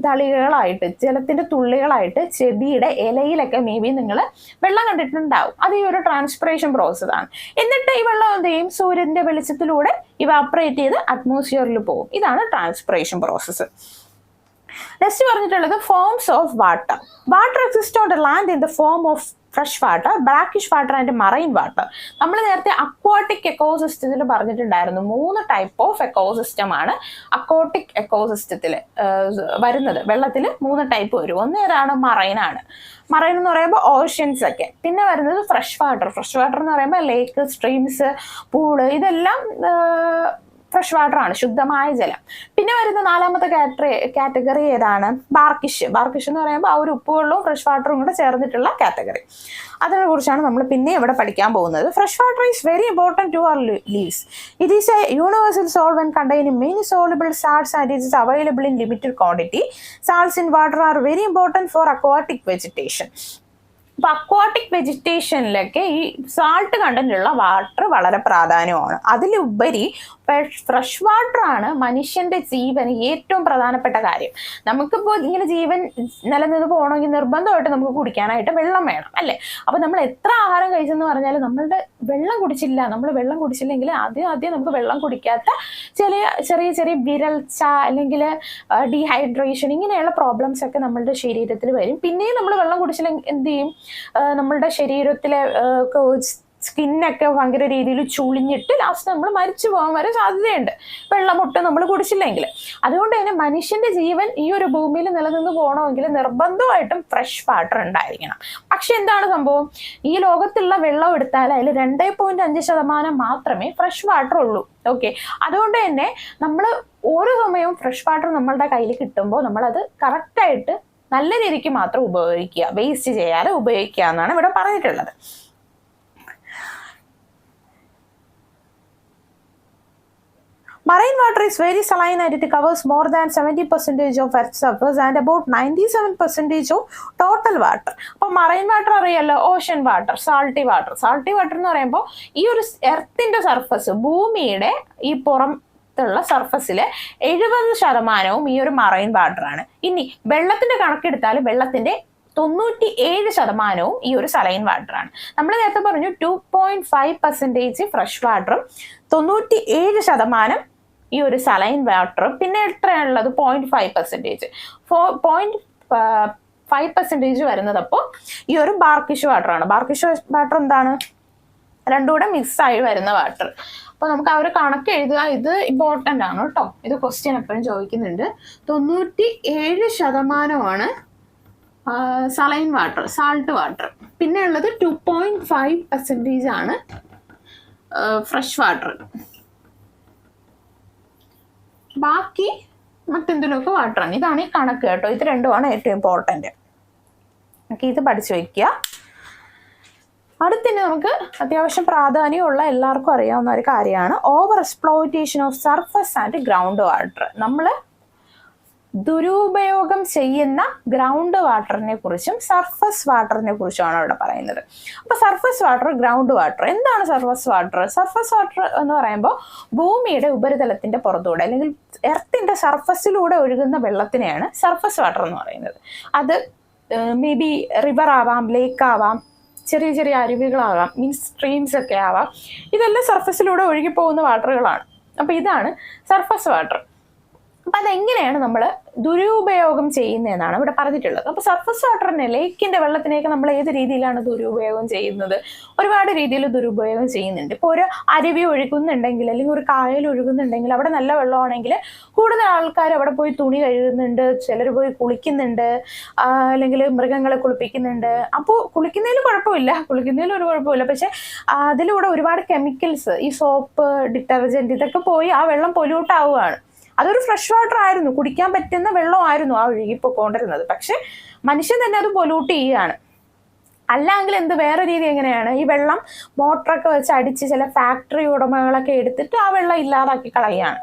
ജലത്തിന്റെ തുള്ളികളായിട്ട് ചെടിയുടെ ഇലയിലൊക്കെ മേ ബി നിങ്ങൾ വെള്ളം കണ്ടിട്ടുണ്ടാവും. അത് ഈ ഒരു ട്രാൻസ്പിറേഷൻ പ്രോസസ് ആണ്. എന്നിട്ട് ഈ വെള്ളം എന്ത് ചെയ്യും? സൂര്യന്റെ വെളിച്ചത്തിലൂടെ ഇവാപ്പറേറ്റ് ചെയ്ത് അറ്റ്മോസ്ഫിയറിൽ പോകും. ഇതാണ് ട്രാൻസ്പിറേഷൻ പ്രോസസ്സ്. നെക്സ്റ്റ് പറഞ്ഞിട്ടുള്ളത് forms of water. Water exist on the land in the form of fresh water, brackish water and marine water. നമ്മൾ നേരത്തെ അക്വാട്ടിക് എക്കോസിസ്റ്റത്തിൽ പറഞ്ഞിട്ടുണ്ടായിരുന്നു. 3 ടൈപ്പ് ഓഫ് എക്കോസിസ്റ്റം ആണ് അക്വാട്ടിക് എക്കോസിസ്റ്റത്തിൽ വരുന്നത്. വെള്ളത്തിൽ 3 ടൈപ്പ് വരും. ഒന്ന് ഏതാണ്? മറൈൻ എന്ന് പറയുമ്പോൾ ഓഷ്യൻസ് ഒക്കെ. പിന്നെ വരുന്നത് ഫ്രഷ് വാട്ടർ എന്ന് പറയുമ്പോൾ ലേക്ക്, സ്ട്രീംസ്, പൂള്, ഇതെല്ലാം ഫ്രഷ് വാട്ടർ ആണ്, ശുദ്ധമായ ജലം. പിന്നെ വരുന്ന 4ാമത്തെ കാറ്റഗറി ഏതാണ്? ബാർക്കിഷ് എന്ന് പറയുമ്പോൾ ആ ഒരു ഉപ്പുവെള്ളവും ഫ്രഷ് വാട്ടറും കൂടെ ചേർന്നിട്ടുള്ള കാറ്റഗറി. അതിനെ കുറിച്ചാണ് നമ്മൾ പിന്നെ ഇവിടെ പഠിക്കാൻ പോകുന്നത്. Fresh water is very important to our lives. It is a universal solvent containing many soluble salts and it is available in limited quantity. Salts in water are very important for aquatic vegetation. അപ്പോൾ aquatic വെജിറ്റേഷനിലൊക്കെ ഈ salt കണ്ടന്റുള്ള water വളരെ പ്രാധാന്യമാണ്. അതിലുപരി fresh water ആണ് മനുഷ്യന്റെ ജീവന് ഏറ്റവും പ്രധാനപ്പെട്ട കാര്യം. നമുക്കിപ്പോൾ ഇങ്ങനെ ജീവൻ നിലനിന്ന് പോകണമെങ്കിൽ നിർബന്ധമായിട്ട് നമുക്ക് കുടിക്കാനായിട്ട് വെള്ളം വേണം, അല്ലേ? അപ്പോൾ നമ്മൾ എത്ര ആഹാരം കഴിച്ചെന്ന് പറഞ്ഞാലും നമ്മളുടെ വെള്ളം കുടിച്ചില്ലെങ്കിൽ ആദ്യം നമുക്ക് വെള്ളം കുടിക്കാത്ത ചെറിയ വിരൾച്ച അല്ലെങ്കിൽ ഡീഹൈഡ്രേഷൻ ഇങ്ങനെയുള്ള പ്രോബ്ലംസ് ഒക്കെ നമ്മളുടെ ശരീരത്തിൽ വരും. പിന്നെയും നമ്മൾ വെള്ളം കുടിച്ചില്ലെങ്കിൽ എന്ത് ചെയ്യും? നമ്മളുടെ ശരീരത്തിലെ സ്കിന്നൊക്കെ ഭയങ്കര രീതിയിൽ ചുളിഞ്ഞിട്ട് ലാസ്റ്റ് നമ്മൾ മരിച്ചു പോകാൻ വരെ സാധ്യതയുണ്ട്, വെള്ളമൊട്ട് നമ്മൾ കുടിച്ചില്ലെങ്കിൽ. അതുകൊണ്ട് തന്നെ മനുഷ്യന്റെ ജീവൻ ഈ ഒരു ഭൂമിയിൽ നിലനിന്ന് പോകണമെങ്കിൽ നിർബന്ധമായിട്ടും ഫ്രഷ് വാട്ടർ ഉണ്ടായിരിക്കണം. പക്ഷെ എന്താണ് സംഭവം? ഈ ലോകത്തുള്ള വെള്ളം എടുത്താൽ അതിൽ 2.5% മാത്രമേ ഫ്രഷ് വാട്ടർ ഉള്ളൂ. ഓക്കെ, അതുകൊണ്ട് തന്നെ നമ്മൾ ഓരോ സമയവും ഫ്രഷ് വാട്ടർ നമ്മളുടെ കയ്യിൽ കിട്ടുമ്പോൾ നമ്മളത് കറക്റ്റായിട്ട് നല്ല രീതിക്ക് മാത്രം ഉപയോഗിക്കുക, വേസ്റ്റ് ചെയ്യാതെ ഉപയോഗിക്കുക എന്നാണ് ഇവിടെ പറഞ്ഞിട്ടുള്ളത്. Marine water is very saline and it covers more than 70% of Earth's surface and about 97% of total water. അപ്പോൾ മറൈൻ വാട്ടർ അറിയാലോ, ഓഷ്യൻ വാട്ടർ, സാൾട്ടി വാട്ടർ എന്ന് പറയുമ്പോൾ ഈ ഒരു എർത്തിന്റെ സർഫസ്, ഭൂമിയുടെ ഈ പുറത്തുള്ള സർഫസിലെ 70% ഈ ഒരു മറൈൻ വാട്ടർ ആണ്. ഇനി വെള്ളത്തിന്റെ കണക്കെടുത്താൽ വെള്ളത്തിന്റെ 97% ഈ ഒരു സലൈൻ വാട്ടർ ആണ്. നമ്മൾ നേരത്തെ പറഞ്ഞു 2.5% ഫ്രഷ് വാട്ടറും 97% ഈ ഒരു സലൈൻ വാട്ടറും. പിന്നെ എത്രയാണുള്ളത്? 0.5%. 0.5% വരുന്നത് അപ്പോൾ ഈ ഒരു ബാർക്കിഷ് വാട്ടർ ആണ്. ബാർക്കിഷ് വാട്ടർ എന്താണ്? രണ്ടും കൂടെ മിക്സ് ആയി വരുന്ന വാട്ടർ. അപ്പോൾ നമുക്ക് ആ ഒരു കണക്ക് എഴുതുക. ഇത് ഇമ്പോർട്ടൻ്റ് ആണ് കേട്ടോ, ഇത് ക്വസ്റ്റ്യൻ എപ്പോഴും ചോദിക്കുന്നുണ്ട്. 97% സലൈൻ വാട്ടർ, സാൾട്ട് വാട്ടർ. പിന്നെ ഉള്ളത് 2.5% ആണ് ഫ്രഷ് വാട്ടർ. ബാക്കി മറ്റെന്തിലൊക്കെ വാട്ടറാണ്. ഇതാണ് ഈ കണക്ക് കേട്ടോ. ഇത് രണ്ടുമാണ് ഏറ്റവും ഇമ്പോർട്ടൻ്റ്. ഓക്കെ, ഇത് പഠിച്ചു വയ്ക്കുക. അടുത്തിന് നമുക്ക് അത്യാവശ്യം പ്രാധാന്യമുള്ള എല്ലാവർക്കും അറിയാവുന്ന ഒരു കാര്യമാണ് over exploitation of surface and ground water. നമ്മൾ ദുരുപയോഗം ചെയ്യുന്ന ഗ്രൗണ്ട് വാട്ടറിനെ കുറിച്ചും സർഫസ് വാട്ടറിനെ കുറിച്ചുമാണ് ഇവിടെ പറയുന്നത്. അപ്പോൾ സർഫസ് വാട്ടർ, ഗ്രൗണ്ട് വാട്ടർ. എന്താണ് സർഫസ് വാട്ടർ? സർഫസ് വാട്ടർ എന്ന് പറയുമ്പോൾ ഭൂമിയുടെ ഉപരിതലത്തിന്റെ പുറത്തൂടെ അല്ലെങ്കിൽ എർത്തിന്റെ സർഫസിലൂടെ ഒഴുകുന്ന വെള്ളത്തിനെയാണ് സർഫസ് വാട്ടർ എന്ന് പറയുന്നത്. അത് മേ ബി റിവർ ആവാം, ലേക്ക് ആവാം, ചെറിയ അരുവികളാവാം, മീൻസ് സ്ട്രീംസ് ഒക്കെ ആവാം. ഇതെല്ലാം സർഫസിലൂടെ ഒഴുകി പോകുന്ന വാട്ടറുകളാണ്. അപ്പോൾ ഇതാണ് സർഫസ് വാട്ടർ. അപ്പം അതെങ്ങനെയാണ് നമ്മൾ ദുരുപയോഗം ചെയ്യുന്നതെന്നാണ് ഇവിടെ പറഞ്ഞിട്ടുള്ളത്. അപ്പോൾ സർഫസ് വാട്ടറിനെ, ലേക്കിൻ്റെ വെള്ളത്തിനെയൊക്കെ നമ്മൾ ഏത് രീതിയിലാണ് ദുരുപയോഗം ചെയ്യുന്നത്? ഒരുപാട് രീതിയിൽ ദുരുപയോഗം ചെയ്യുന്നുണ്ട്. ഇപ്പോൾ ഒരു അരുവി ഒഴുകുന്നുണ്ടെങ്കിൽ അല്ലെങ്കിൽ ഒരു കായൽ ഒഴുകുന്നുണ്ടെങ്കിൽ അവിടെ നല്ല വെള്ളമാണെങ്കിൽ കൂടുതൽ ആൾക്കാർ അവിടെ പോയി തുണി കഴുകുന്നുണ്ട്, ചിലർ പോയി കുളിക്കുന്നുണ്ട്, അല്ലെങ്കിൽ മൃഗങ്ങളെ കുളിപ്പിക്കുന്നുണ്ട്. അപ്പോൾ കുളിക്കുന്നതിൽ ഒരു കുഴപ്പമില്ല. പക്ഷെ അതിലൂടെ ഒരുപാട് കെമിക്കൽസ്, ഈ സോപ്പ്, ഡിറ്റർജൻറ്റ്, ഇതൊക്കെ പോയി ആ വെള്ളം പൊല്യൂട്ട് ആവുകയാണ്. അതൊരു ഫ്രഷ് വാട്ടർ ആയിരുന്നു, കുടിക്കാൻ പറ്റുന്ന വെള്ളമായിരുന്നു ആ ഒഴുകിപ്പോയിക്കൊണ്ടിരുന്നത്. പക്ഷെ മനുഷ്യൻ തന്നെ അത് പൊല്യൂട്ട് ചെയ്യുകയാണ്. അല്ലെങ്കിൽ എന്ത്, വേറെ രീതി എങ്ങനെയാണ്? ഈ വെള്ളം മോട്ടറൊക്കെ വെച്ച് അടിച്ച് ചില ഫാക്ടറി ഉടമകളൊക്കെ എടുത്തിട്ട് ആ വെള്ളം ഇല്ലാതാക്കി കളയുകയാണ്,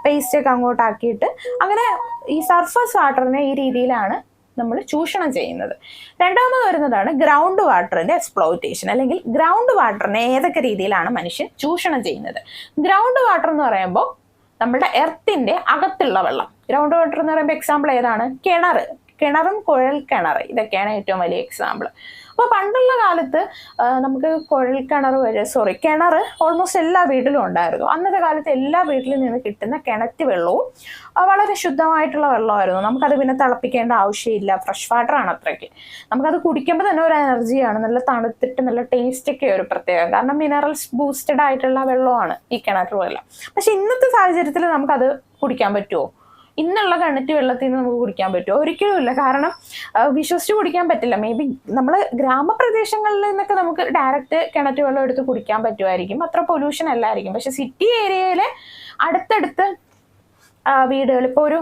വേസ്റ്റൊക്കെ അങ്ങോട്ടാക്കിയിട്ട്. അങ്ങനെ ഈ സർഫസ് വാട്ടറിനെ ഈ രീതിയിലാണ് നമ്മൾ ചൂഷണം ചെയ്യുന്നത്. രണ്ടാമത് വരുന്നതാണ് ഗ്രൗണ്ട് വാട്ടറിന്റെ എക്സ്പ്ലോയിറ്റേഷൻ, അല്ലെങ്കിൽ ഗ്രൗണ്ട് വാട്ടറിനെ ഏതൊക്കെ രീതിയിലാണ് മനുഷ്യൻ ചൂഷണം ചെയ്യുന്നത്. ഗ്രൗണ്ട് വാട്ടർ എന്ന് പറയുമ്പോൾ നമ്മുടെ എർത്തിന്റെ അകത്തുള്ള വെള്ളം. ഗ്രൗണ്ട് വാട്ടർ എന്ന് പറയുമ്പോൾ എക്സാമ്പിൾ ഏതാണ്? കിണറും കുഴൽ കിണർ, ഇതൊക്കെയാണ് ഏറ്റവും വലിയ എക്സാമ്പിൾ. അപ്പോൾ പണ്ടുള്ള കാലത്ത് നമുക്ക് കിണർ ഓൾമോസ്റ്റ് എല്ലാ വീട്ടിലും ഉണ്ടായിരുന്നു. അന്നത്തെ കാലത്ത് എല്ലാ വീട്ടിലും നിന്ന് കിട്ടുന്ന കിണറ്റ് വെള്ളവും വളരെ ശുദ്ധമായിട്ടുള്ള വെള്ളമായിരുന്നു. നമുക്കത് പിന്നെ തിളപ്പിക്കേണ്ട ആവശ്യമില്ല, ഫ്രഷ് വാട്ടറാണ് അത്രയ്ക്ക്. നമുക്കത് കുടിക്കുമ്പോൾ തന്നെ ഒരു എനർജിയാണ്, നല്ല തണുത്തിട്ട് നല്ല ടേസ്റ്റൊക്കെ ഒരു പ്രത്യേകം. കാരണം മിനറൽസ് ബൂസ്റ്റഡ് ആയിട്ടുള്ള വെള്ളമാണ് ഈ കിണർ വെള്ളം. പക്ഷെ ഇന്നത്തെ സാഹചര്യത്തിൽ നമുക്കത് കുടിക്കാൻ പറ്റുമോ? ഇന്നുള്ള കിണറ്റ് വെള്ളത്തിൽ നിന്ന് നമുക്ക് കുടിക്കാൻ പറ്റുമോ? ഒരിക്കലും ഇല്ല. കാരണം വിശ്വസിച്ച് കുടിക്കാൻ പറ്റില്ല. മേ ബി നമ്മൾ ഗ്രാമപ്രദേശങ്ങളിൽ നിന്നൊക്കെ നമുക്ക് ഡയറക്റ്റ് കിണറ്റ് വെള്ളം എടുത്ത് കുടിക്കാൻ പറ്റുമായിരിക്കും, അത്ര പൊല്യൂഷൻ അല്ലായിരിക്കും. പക്ഷെ സിറ്റി ഏരിയയിൽ അടുത്തടുത്ത് വീടുകൾ, ഇപ്പോൾ ഒരു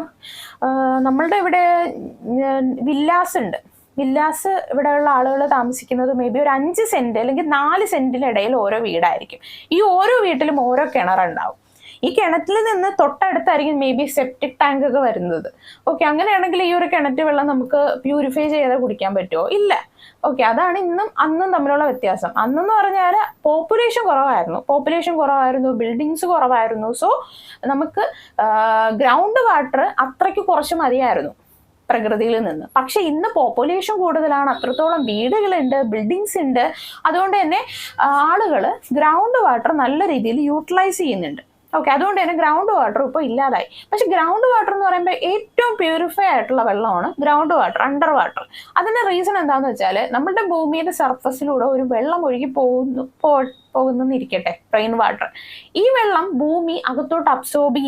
നമ്മളുടെ ഇവിടെ വില്ലാസ് ഇവിടെയുള്ള ആളുകൾ താമസിക്കുന്നത് മേ ബി ഒരു 5 സെന്റ് അല്ലെങ്കിൽ 4 സെന്റിനിടയിൽ ഓരോ വീടായിരിക്കും. ഈ ഓരോ വീട്ടിലും ഓരോ കിണറുണ്ടാവും. ഈ കിണറ്റിൽ നിന്ന് തൊട്ടടുത്തായിരിക്കും മേ ബി സെപ്റ്റിക് ടാങ്ക് ഒക്കെ വരുന്നത്. ഓക്കെ, അങ്ങനെയാണെങ്കിൽ ഈ ഒരു കിണറ്റ് വെള്ളം നമുക്ക് പ്യൂരിഫൈ ചെയ്ത് കുടിക്കാൻ പറ്റുമോ? ഇല്ല. ഓക്കെ, അതാണ് ഇന്നും അന്നും തമ്മിലുള്ള വ്യത്യാസം. അന്നെന്ന് പറഞ്ഞാൽ പോപ്പുലേഷൻ കുറവായിരുന്നു, ബിൽഡിങ്സ് കുറവായിരുന്നു. സോ നമുക്ക് ഗ്രൗണ്ട് വാട്ടർ അത്രയ്ക്ക് കുറച്ച് മതിയായിരുന്നു പ്രകൃതിയിൽ നിന്ന്. പക്ഷെ ഇന്ന് പോപ്പുലേഷൻ കൂടുതലാണ്, അത്രത്തോളം വീടുകളുണ്ട്, ബിൽഡിങ്സ് ഉണ്ട്. അതുകൊണ്ട് തന്നെ ആളുകൾ ഗ്രൗണ്ട് വാട്ടർ നല്ല രീതിയിൽ യൂട്ടിലൈസ് ചെയ്യുന്നുണ്ട്. ഓക്കെ, അതുകൊണ്ട് തന്നെ ഗ്രൗണ്ട് വാട്ടർ ഇപ്പോൾ ഇല്ലാതായി. പക്ഷെ ഗ്രൗണ്ട് വാട്ടർ എന്ന് പറയുമ്പോൾ ഏറ്റവും പ്യൂരിഫൈ ആയിട്ടുള്ള വെള്ളമാണ് ഗ്രൗണ്ട് വാട്ടർ, അണ്ടർ വാട്ടർ. അതിന്റെ റീസൺ എന്താണെന്ന് വെച്ചാൽ നമ്മുടെ ഭൂമിയുടെ സർഫസിലൂടെ ഒരു വെള്ളം ഒഴുകി പോകുന്നിരിക്കട്ടെ, റെയിൻ വാട്ടർ. ഈ വെള്ളം ഭൂമി അകത്തോട്ട് അബ്സോർബ്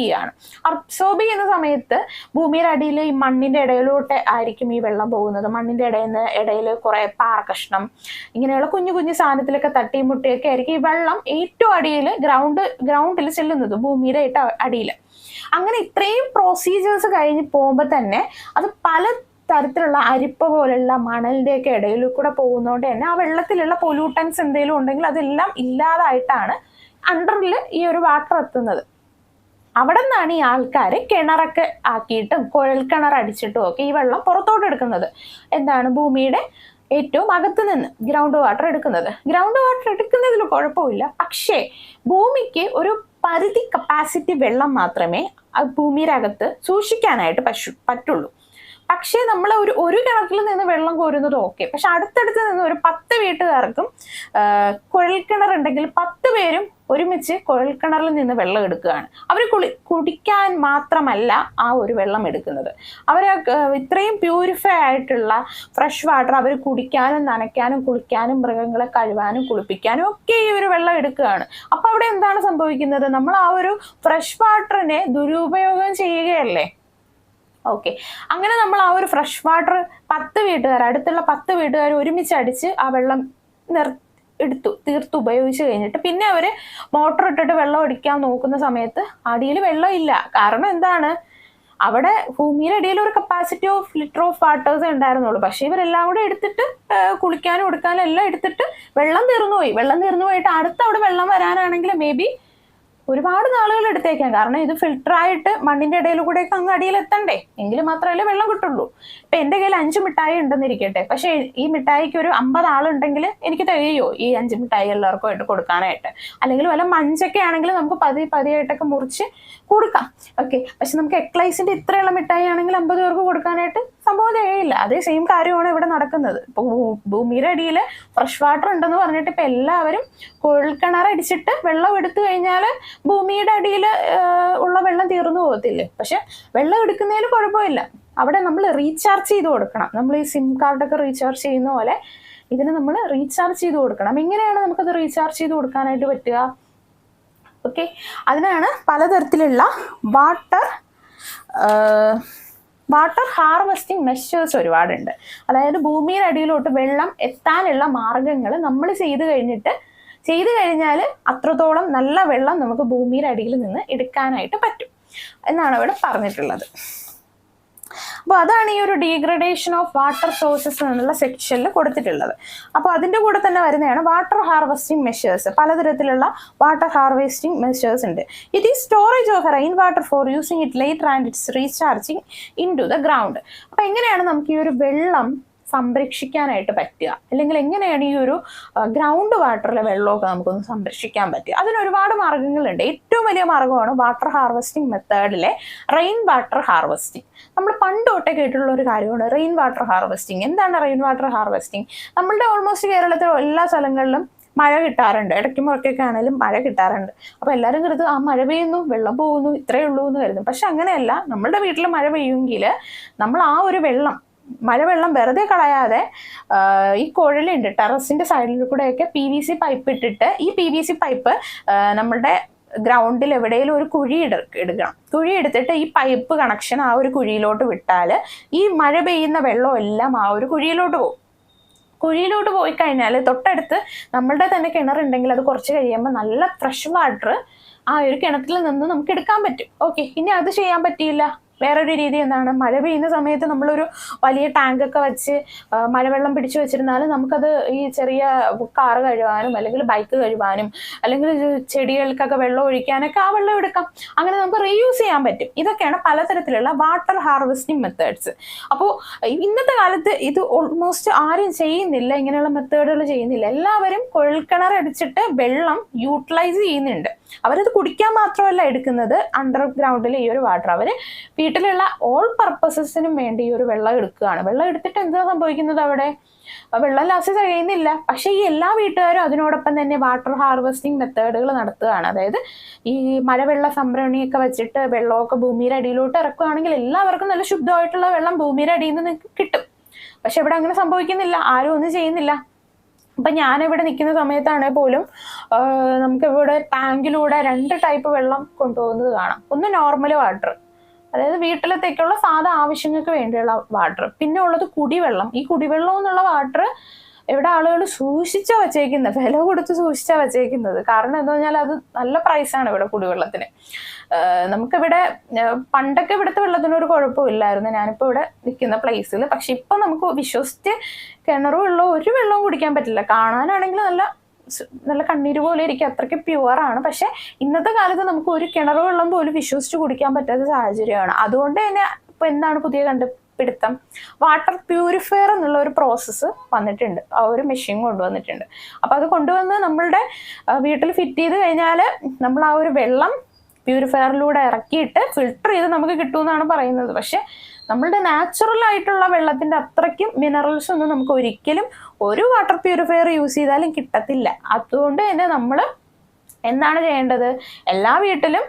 ചെയ്യുന്ന സമയത്ത് ഭൂമിയുടെ അടിയിൽ ഈ മണ്ണിന്റെ ഇടയിലോട്ട് ആയിരിക്കും ഈ വെള്ളം പോകുന്നത്. മണ്ണിന്റെ ഇടയിൽ കുറെ പാറക്കഷ്ണം, ഇങ്ങനെയുള്ള കുഞ്ഞു കുഞ്ഞു സാധനത്തിലൊക്കെ തട്ടിയും മുട്ടിയൊക്കെ ആയിരിക്കും ഈ വെള്ളം ഏറ്റവും അടിയിൽ ഗ്രൗണ്ടിൽ ചെല്ലുന്നത്, ഭൂമിയുടെ അടിയിൽ. അങ്ങനെ ഇത്രയും പ്രൊസീജിയേഴ്സ് കഴിഞ്ഞ് പോകുമ്പോൾ തന്നെ അത് പല തരത്തിലുള്ള അരിപ്പ പോലുള്ള മണലിൻ്റെയൊക്കെ ഇടയിൽ കൂടെ പോകുന്നതുകൊണ്ട് തന്നെ ആ വെള്ളത്തിലുള്ള പൊല്യൂട്ടൻസ് എന്തെങ്കിലും ഉണ്ടെങ്കിൽ അതെല്ലാം ഇല്ലാതായിട്ടാണ് അണ്ടറിൽ ഈ ഒരു വാട്ടർ എത്തുന്നത്. അവിടെ നിന്നാണ് ഈ ആൾക്കാർ കിണറൊക്കെ ആക്കിയിട്ടും കുഴൽ കിണർ അടിച്ചിട്ടും ഒക്കെ ഈ വെള്ളം പുറത്തോട്ട് എടുക്കുന്നത്. എന്താണ്? ഭൂമിയുടെ ഏറ്റവും അകത്ത് നിന്ന് ഗ്രൗണ്ട് വാട്ടർ എടുക്കുന്നത്. ഗ്രൗണ്ട് വാട്ടർ എടുക്കുന്നതിൽ കുഴപ്പമില്ല. പക്ഷേ ഭൂമിക്ക് ഒരു പരിധി കപ്പാസിറ്റി വെള്ളം മാത്രമേ ഭൂമിയുടെ അകത്ത് സൂക്ഷിക്കാനായിട്ട് പറ്റുള്ളൂ. പക്ഷേ നമ്മൾ ഒരു കിണറ്റിൽ നിന്ന് വെള്ളം കോരുന്നത് ഓക്കെ. പക്ഷെ അടുത്തടുത്ത് നിന്ന് ഒരു 10 വീട്ടുകാർക്കും കുഴൽക്കിണർ ഉണ്ടെങ്കിൽ 10 പേരും ഒരുമിച്ച് കുഴൽക്കിണറിൽ നിന്ന് വെള്ളം എടുക്കുകയാണ്. അവർ കുടിക്കാൻ മാത്രമല്ല ആ ഒരു വെള്ളം എടുക്കുന്നത്. അവർ ഇത്രയും പ്യൂരിഫൈ ആയിട്ടുള്ള ഫ്രഷ് വാട്ടർ അവർ കുടിക്കാനും നനയ്ക്കാനും കുളിക്കാനും മൃഗങ്ങളെ കഴുകാനും കുളിപ്പിക്കാനും ഒക്കെ ഈ ഒരു വെള്ളം എടുക്കുകയാണ്. അപ്പോൾ അവിടെ എന്താണ് സംഭവിക്കുന്നത്? നമ്മൾ ആ ഒരു ഫ്രഷ് വാട്ടറിനെ ദുരുപയോഗം ചെയ്യുകയല്ലേ. ഓക്കെ, അങ്ങനെ നമ്മൾ ആ ഒരു ഫ്രഷ് വാട്ടർ അടുത്തുള്ള 10 വീട്ടുകാർ ഒരുമിച്ച് അടിച്ച് ആ വെള്ളം തീർത്ത് ഉപയോഗിച്ച് കഴിഞ്ഞിട്ട് പിന്നെ അവർ മോട്ടർ ഇട്ടിട്ട് വെള്ളം അടിക്കാൻ നോക്കുന്ന സമയത്ത് അടിയിൽ വെള്ളം ഇല്ല. കാരണം എന്താണ്? അവിടെ ഭൂമിയുടെ അടിയിൽ ഒരു കപ്പാസിറ്റി ഓഫ് ലിറ്റർ ഓഫ് വാട്ടേഴ്സേ ഉണ്ടായിരുന്നുള്ളൂ. പക്ഷെ ഇവരെല്ലാം കൂടെ എടുത്തിട്ട് കുളിക്കാനും എടുക്കാനും എല്ലാം എടുത്തിട്ട് വെള്ളം തീർന്നു പോയിട്ട് അടുത്ത് അവിടെ വെള്ളം വരാനാണെങ്കിൽ മേ ബി ഒരുപാട് നാളുകൾ എടുത്തേക്കാം. കാരണം ഇത് ഫിൽട്ടറായിട്ട് മണ്ണിന്റെ ഇടയിൽ കൂടെയൊക്കെ അങ്ങ് അടിയിൽ എത്തണ്ടേ, എങ്കിൽ മാത്രമല്ലേ വെള്ളം കിട്ടുള്ളൂ. ഇപ്പൊ എന്റെ കയ്യിൽ 5 മിഠായി ഉണ്ടെന്നിരിക്കട്ടെ, പക്ഷെ ഈ മിഠായിക്ക് ഒരു 50 ആളുണ്ടെങ്കിൽ എനിക്ക് തികയോ ഈ 5 മിഠായി എല്ലാവർക്കും ആയിട്ട് കൊടുക്കാനായിട്ട്? അല്ലെങ്കിൽ വല്ല മഞ്ചൊക്കെ ആണെങ്കിൽ നമുക്ക് പതിയായിട്ടൊക്കെ മുറിച്ച് കൊടുക്കാം. ഓക്കെ, പക്ഷെ നമുക്ക് എക്ലൈസിന്റെ ഇത്രയുള്ള മിഠായി ആണെങ്കിൽ 50 പേർക്ക് കൊടുക്കാനായിട്ട് സംഭവം തികയില്ല. അതേ സെയിം കാര്യമാണ് ഇവിടെ നടക്കുന്നത്. ഇപ്പൊ ഭൂമിയുടെ അടിയിൽ ഫ്രഷ് വാട്ടർ ഉണ്ടെന്ന് പറഞ്ഞിട്ട് ഇപ്പൊ എല്ലാവരും കുഴൽക്കിണർ അടിച്ചിട്ട് വെള്ളം എടുത്തു കഴിഞ്ഞാൽ ഭൂമിയുടെ അടിയിൽ ഉള്ള വെള്ളം തീർന്നു പോകത്തില്ലേ. പക്ഷെ വെള്ളം എടുക്കുന്നതിൽ കുഴപ്പമില്ല, അവിടെ നമ്മൾ റീചാർജ് ചെയ്ത് കൊടുക്കണം. നമ്മൾ ഈ സിം കാർഡൊക്കെ റീചാർജ് ചെയ്യുന്ന പോലെ ഇതിന് നമ്മൾ റീചാർജ് ചെയ്ത് കൊടുക്കണം. എങ്ങനെയാണ് നമുക്കത് റീചാർജ് ചെയ്ത് കൊടുക്കാനായിട്ട് പറ്റുക? ഓക്കെ, അതിനാണ് പലതരത്തിലുള്ള വാട്ടർ ഹാർവെസ്റ്റിംഗ് മെഷേഴ്സ് ഒരുപാടുണ്ട്. അതായത് ഭൂമിയുടെ അടിയിലോട്ട് വെള്ളം എത്താനുള്ള മാർഗങ്ങൾ നമ്മൾ ചെയ്തു കഴിഞ്ഞാൽ അത്രത്തോളം നല്ല വെള്ളം നമുക്ക് ഭൂമിയുടെ അടിയിൽ നിന്ന് എടുക്കാനായിട്ട് പറ്റും എന്നാണ് ഇവിടെ പറഞ്ഞിട്ടുള്ളത്. അപ്പോൾ അതാണ് ഈ ഒരു ഡീഗ്രഡേഷൻ ഓഫ് വാട്ടർ സോഴ്സസ് എന്നുള്ള സെക്ഷനിൽ കൊടുത്തിട്ടുള്ളത്. അപ്പോൾ അതിൻ്റെ കൂടെ തന്നെ വരുന്നതാണ് വാട്ടർ ഹാർവെസ്റ്റിംഗ് മെഷേഴ്സ്. പലതരത്തിലുള്ള വാട്ടർ ഹാർവെസ്റ്റിംഗ് മെഷേഴ്സ് ഉണ്ട്. It is storage of rain water for using it later and its recharging into the ground. അപ്പോൾ എങ്ങനെയാണ് നമുക്ക് ഈ ഒരു വെള്ളം സംരക്ഷിക്കാനായിട്ട് പറ്റുക, അല്ലെങ്കിൽ എങ്ങനെയാണ് ഈ ഒരു ഗ്രൗണ്ട് വാട്ടറിലെ വെള്ളമൊക്കെ നമുക്കൊന്ന് സംരക്ഷിക്കാൻ പറ്റുക? അതിന് ഒരുപാട് മാർഗ്ഗങ്ങളുണ്ട്. ഏറ്റവും വലിയ മാർഗ്ഗമാണ് വാട്ടർ ഹാർവെസ്റ്റിംഗ് മെത്തേഡിലെ റെയിൻ വാട്ടർ ഹാർവെസ്റ്റിംഗ്. നമ്മൾ പണ്ട് തൊട്ടേ കേട്ടിട്ടുള്ള ഒരു കാര്യമാണ് റെയിൻ വാട്ടർ ഹാർവെസ്റ്റിംഗ്. എന്താണ് റെയിൻ വാട്ടർ ഹാർവെസ്റ്റിംഗ്? നമ്മളുടെ ഓൾമോസ്റ്റ് കേരളത്തിലെ എല്ലാ സ്ഥലങ്ങളിലും മഴ കിട്ടാറുണ്ട്, ഇടയ്ക്ക് മുറക്കൊക്കെ ആണെങ്കിലും മഴ കിട്ടാറുണ്ട്. അപ്പോൾ എല്ലാവരും കരുതും ആ മഴ പെയ്യുന്നു, വെള്ളം പോകുന്നു, ഇത്രയേ ഉള്ളൂ എന്ന് കരുതും. പക്ഷെ അങ്ങനെയല്ല. നമ്മളുടെ വീട്ടിൽ മഴ പെയ്യുമെങ്കിൽ നമ്മൾ ആ ഒരു മഴവെള്ളം വെറുതെ കളയാതെ ഈ കുഴലുണ്ട് ടെറസിന്റെ സൈഡിൽ കൂടെയൊക്കെ PVC പൈപ്പ് ഇട്ടിട്ട്, ഈ PVC പൈപ്പ് നമ്മളുടെ ഗ്രൗണ്ടിൽ എവിടെയെങ്കിലും ഒരു കുഴി എടുക്കണം. കുഴി എടുത്തിട്ട് ഈ പൈപ്പ് കണക്ഷൻ ആ ഒരു കുഴിയിലോട്ട് വിട്ടാൽ ഈ മഴ പെയ്യുന്ന വെള്ളം എല്ലാം ആ ഒരു കുഴിയിലോട്ട് പോകും. കുഴിയിലോട്ട് പോയി കഴിഞ്ഞാൽ തൊട്ടടുത്ത് നമ്മളുടെ തന്നെ കിണറുണ്ടെങ്കിൽ അത് കുറച്ച് കഴിയുമ്പോൾ നല്ല ഫ്രഷ് വാട്ടർ ആ ഒരു കിണറ്റിൽ നിന്ന് നമുക്ക് എടുക്കാൻ പറ്റും. ഓക്കെ, ഇനി അത് ചെയ്യാൻ പറ്റിയില്ല. വേറൊരു രീതി എന്താണ്? മഴ പെയ്യുന്ന സമയത്ത് നമ്മളൊരു വലിയ ടാങ്കൊക്കെ വെച്ച് മഴവെള്ളം പിടിച്ചു വെച്ചിരുന്നാൽ നമുക്കത് ഈ ചെറിയ കാറ് കഴുകാനും അല്ലെങ്കിൽ ബൈക്ക് കഴുകാനും അല്ലെങ്കിൽ ചെടികൾക്കൊക്കെ വെള്ളം ഒഴിക്കാനൊക്കെ ആ വെള്ളം എടുക്കാം. അങ്ങനെ നമുക്ക് റീയൂസ് ചെയ്യാൻ പറ്റും. ഇതൊക്കെയാണ് പലതരത്തിലുള്ള വാട്ടർ ഹാർവെസ്റ്റിംഗ് മെത്തേഡ്സ്. അപ്പോൾ ഇന്നത്തെ കാലത്ത് ഇത് ഓൾമോസ്റ്റ് ആരും ചെയ്യുന്നില്ല, ഇങ്ങനെയുള്ള മെത്തേഡുകൾ ചെയ്യുന്നില്ല. എല്ലാവരും കുഴൽക്കിണർ അടിച്ചിട്ട് വെള്ളം യൂട്ടിലൈസ് ചെയ്യുന്നുണ്ട്. അവരത് കുടിക്കാൻ മാത്രമല്ല എടുക്കുന്നത്, അണ്ടർഗ്രൗണ്ടിൽ ഈ ഒരു വാട്ടർ അവർ വീട്ടിലുള്ള ഓൾ പർപ്പസസിനും വേണ്ടി ഈ ഒരു വെള്ളം എടുക്കുകയാണ്. വെള്ളം എടുത്തിട്ട് എന്താ സംഭവിക്കുന്നത്? അവിടെ വെള്ളം ലാസ്റ്റ് കഴിയുന്നില്ല. പക്ഷെ ഈ എല്ലാ വീട്ടുകാരും അതിനോടൊപ്പം തന്നെ വാട്ടർ ഹാർവെസ്റ്റിംഗ് മെത്തേഡുകൾ നടത്തുകയാണ്. അതായത് ഈ മഴവെള്ള സംഭരണിയൊക്കെ വെച്ചിട്ട് വെള്ളമൊക്കെ ഭൂമിയുടെ അടിയിലോട്ട് ഇറക്കുകയാണെങ്കിൽ എല്ലാവർക്കും നല്ല ശുദ്ധമായിട്ടുള്ള വെള്ളം ഭൂമിയുടെ അടിയിൽ നിന്ന് കിട്ടും. പക്ഷെ ഇവിടെ അങ്ങനെ സംഭവിക്കുന്നില്ല, ആരും ഒന്നും ചെയ്യുന്നില്ല. അപ്പം ഞാനിവിടെ നിൽക്കുന്ന സമയത്താണെങ്കിൽ പോലും നമുക്കിവിടെ ടാങ്കിലൂടെ 2 ടൈപ്പ് വെള്ളം കൊണ്ടുപോകുന്നത് കാണാം. ഒന്ന് നോർമൽ വാട്ടർ, അതായത് വീട്ടിലത്തേക്കുള്ള സാധാ ആവശ്യങ്ങൾക്ക് വേണ്ടിയുള്ള വാട്ടർ. പിന്നെ ഉള്ളത് കുടിവെള്ളം. ഈ കുടിവെള്ളം എന്നുള്ള വാട്ടർ ഇവിടെ ആളുകൾ സൂക്ഷിച്ചാണ് വച്ചേക്കുന്നത്, വില കൊടുത്ത് സൂക്ഷിച്ചാണ് വച്ചേക്കുന്നത്. കാരണം എന്താ പറഞ്ഞാൽ അത് നല്ല പ്രൈസാണ് ഇവിടെ കുടിവെള്ളത്തിന്. നമുക്കിവിടെ പണ്ടൊക്കെ ഇവിടുത്തെ വെള്ളത്തിനൊരു കുഴപ്പമില്ലായിരുന്നു, ഞാനിപ്പോൾ ഇവിടെ നിൽക്കുന്ന പ്ലേസിൽ. പക്ഷെ ഇപ്പം നമുക്ക് വിശ്വസിച്ച് കിണർ വെള്ളം ഒരു വെള്ളവും കുടിക്കാൻ പറ്റില്ല. കാണാനാണെങ്കിൽ നല്ല കണ്ണീര് പോലെ ഇരിക്കും, അത്രയ്ക്ക് പ്യുവറാണ്. പക്ഷെ ഇന്നത്തെ കാലത്ത് നമുക്ക് ഒരു കിണർ വെള്ളം പോലും വിശ്വസിച്ച് കുടിക്കാൻ പറ്റാത്ത സാഹചര്യമാണ്. അതുകൊണ്ട് തന്നെ ഇപ്പൊ എന്താണ് പുതിയ കണ്ടുപിടുത്തം? വാട്ടർ പ്യൂരിഫയർ എന്നുള്ള ഒരു പ്രോസസ്സ് വന്നിട്ടുണ്ട്, ആ ഒരു മെഷീൻ കൊണ്ടുവന്നിട്ടുണ്ട്. അപ്പൊ അത് കൊണ്ടുവന്ന് നമ്മളുടെ വീട്ടിൽ ഫിറ്റ് ചെയ്ത് കഴിഞ്ഞാൽ നമ്മൾ ആ ഒരു വെള്ളം പ്യൂരിഫയറിലൂടെ ഇറക്കിയിട്ട് ഫിൽട്ടർ ചെയ്ത് നമുക്ക് കിട്ടുമെന്നാണ് പറയുന്നത്. പക്ഷെ നമ്മളുടെ നാച്ചുറൽ ആയിട്ടുള്ള വെള്ളത്തിന്റെ അത്രയ്ക്കും മിനറൽസ് ഒന്നും നമുക്ക് ഒരിക്കലും ഒരു വാട്ടർ പ്യൂരിഫയർ യൂസ് ചെയ്താലും കിട്ടത്തില്ല. അതുകൊണ്ട് തന്നെ നമ്മൾ എന്താണ് ചെയ്യേണ്ടത്? എല്ലാ വീട്ടിലും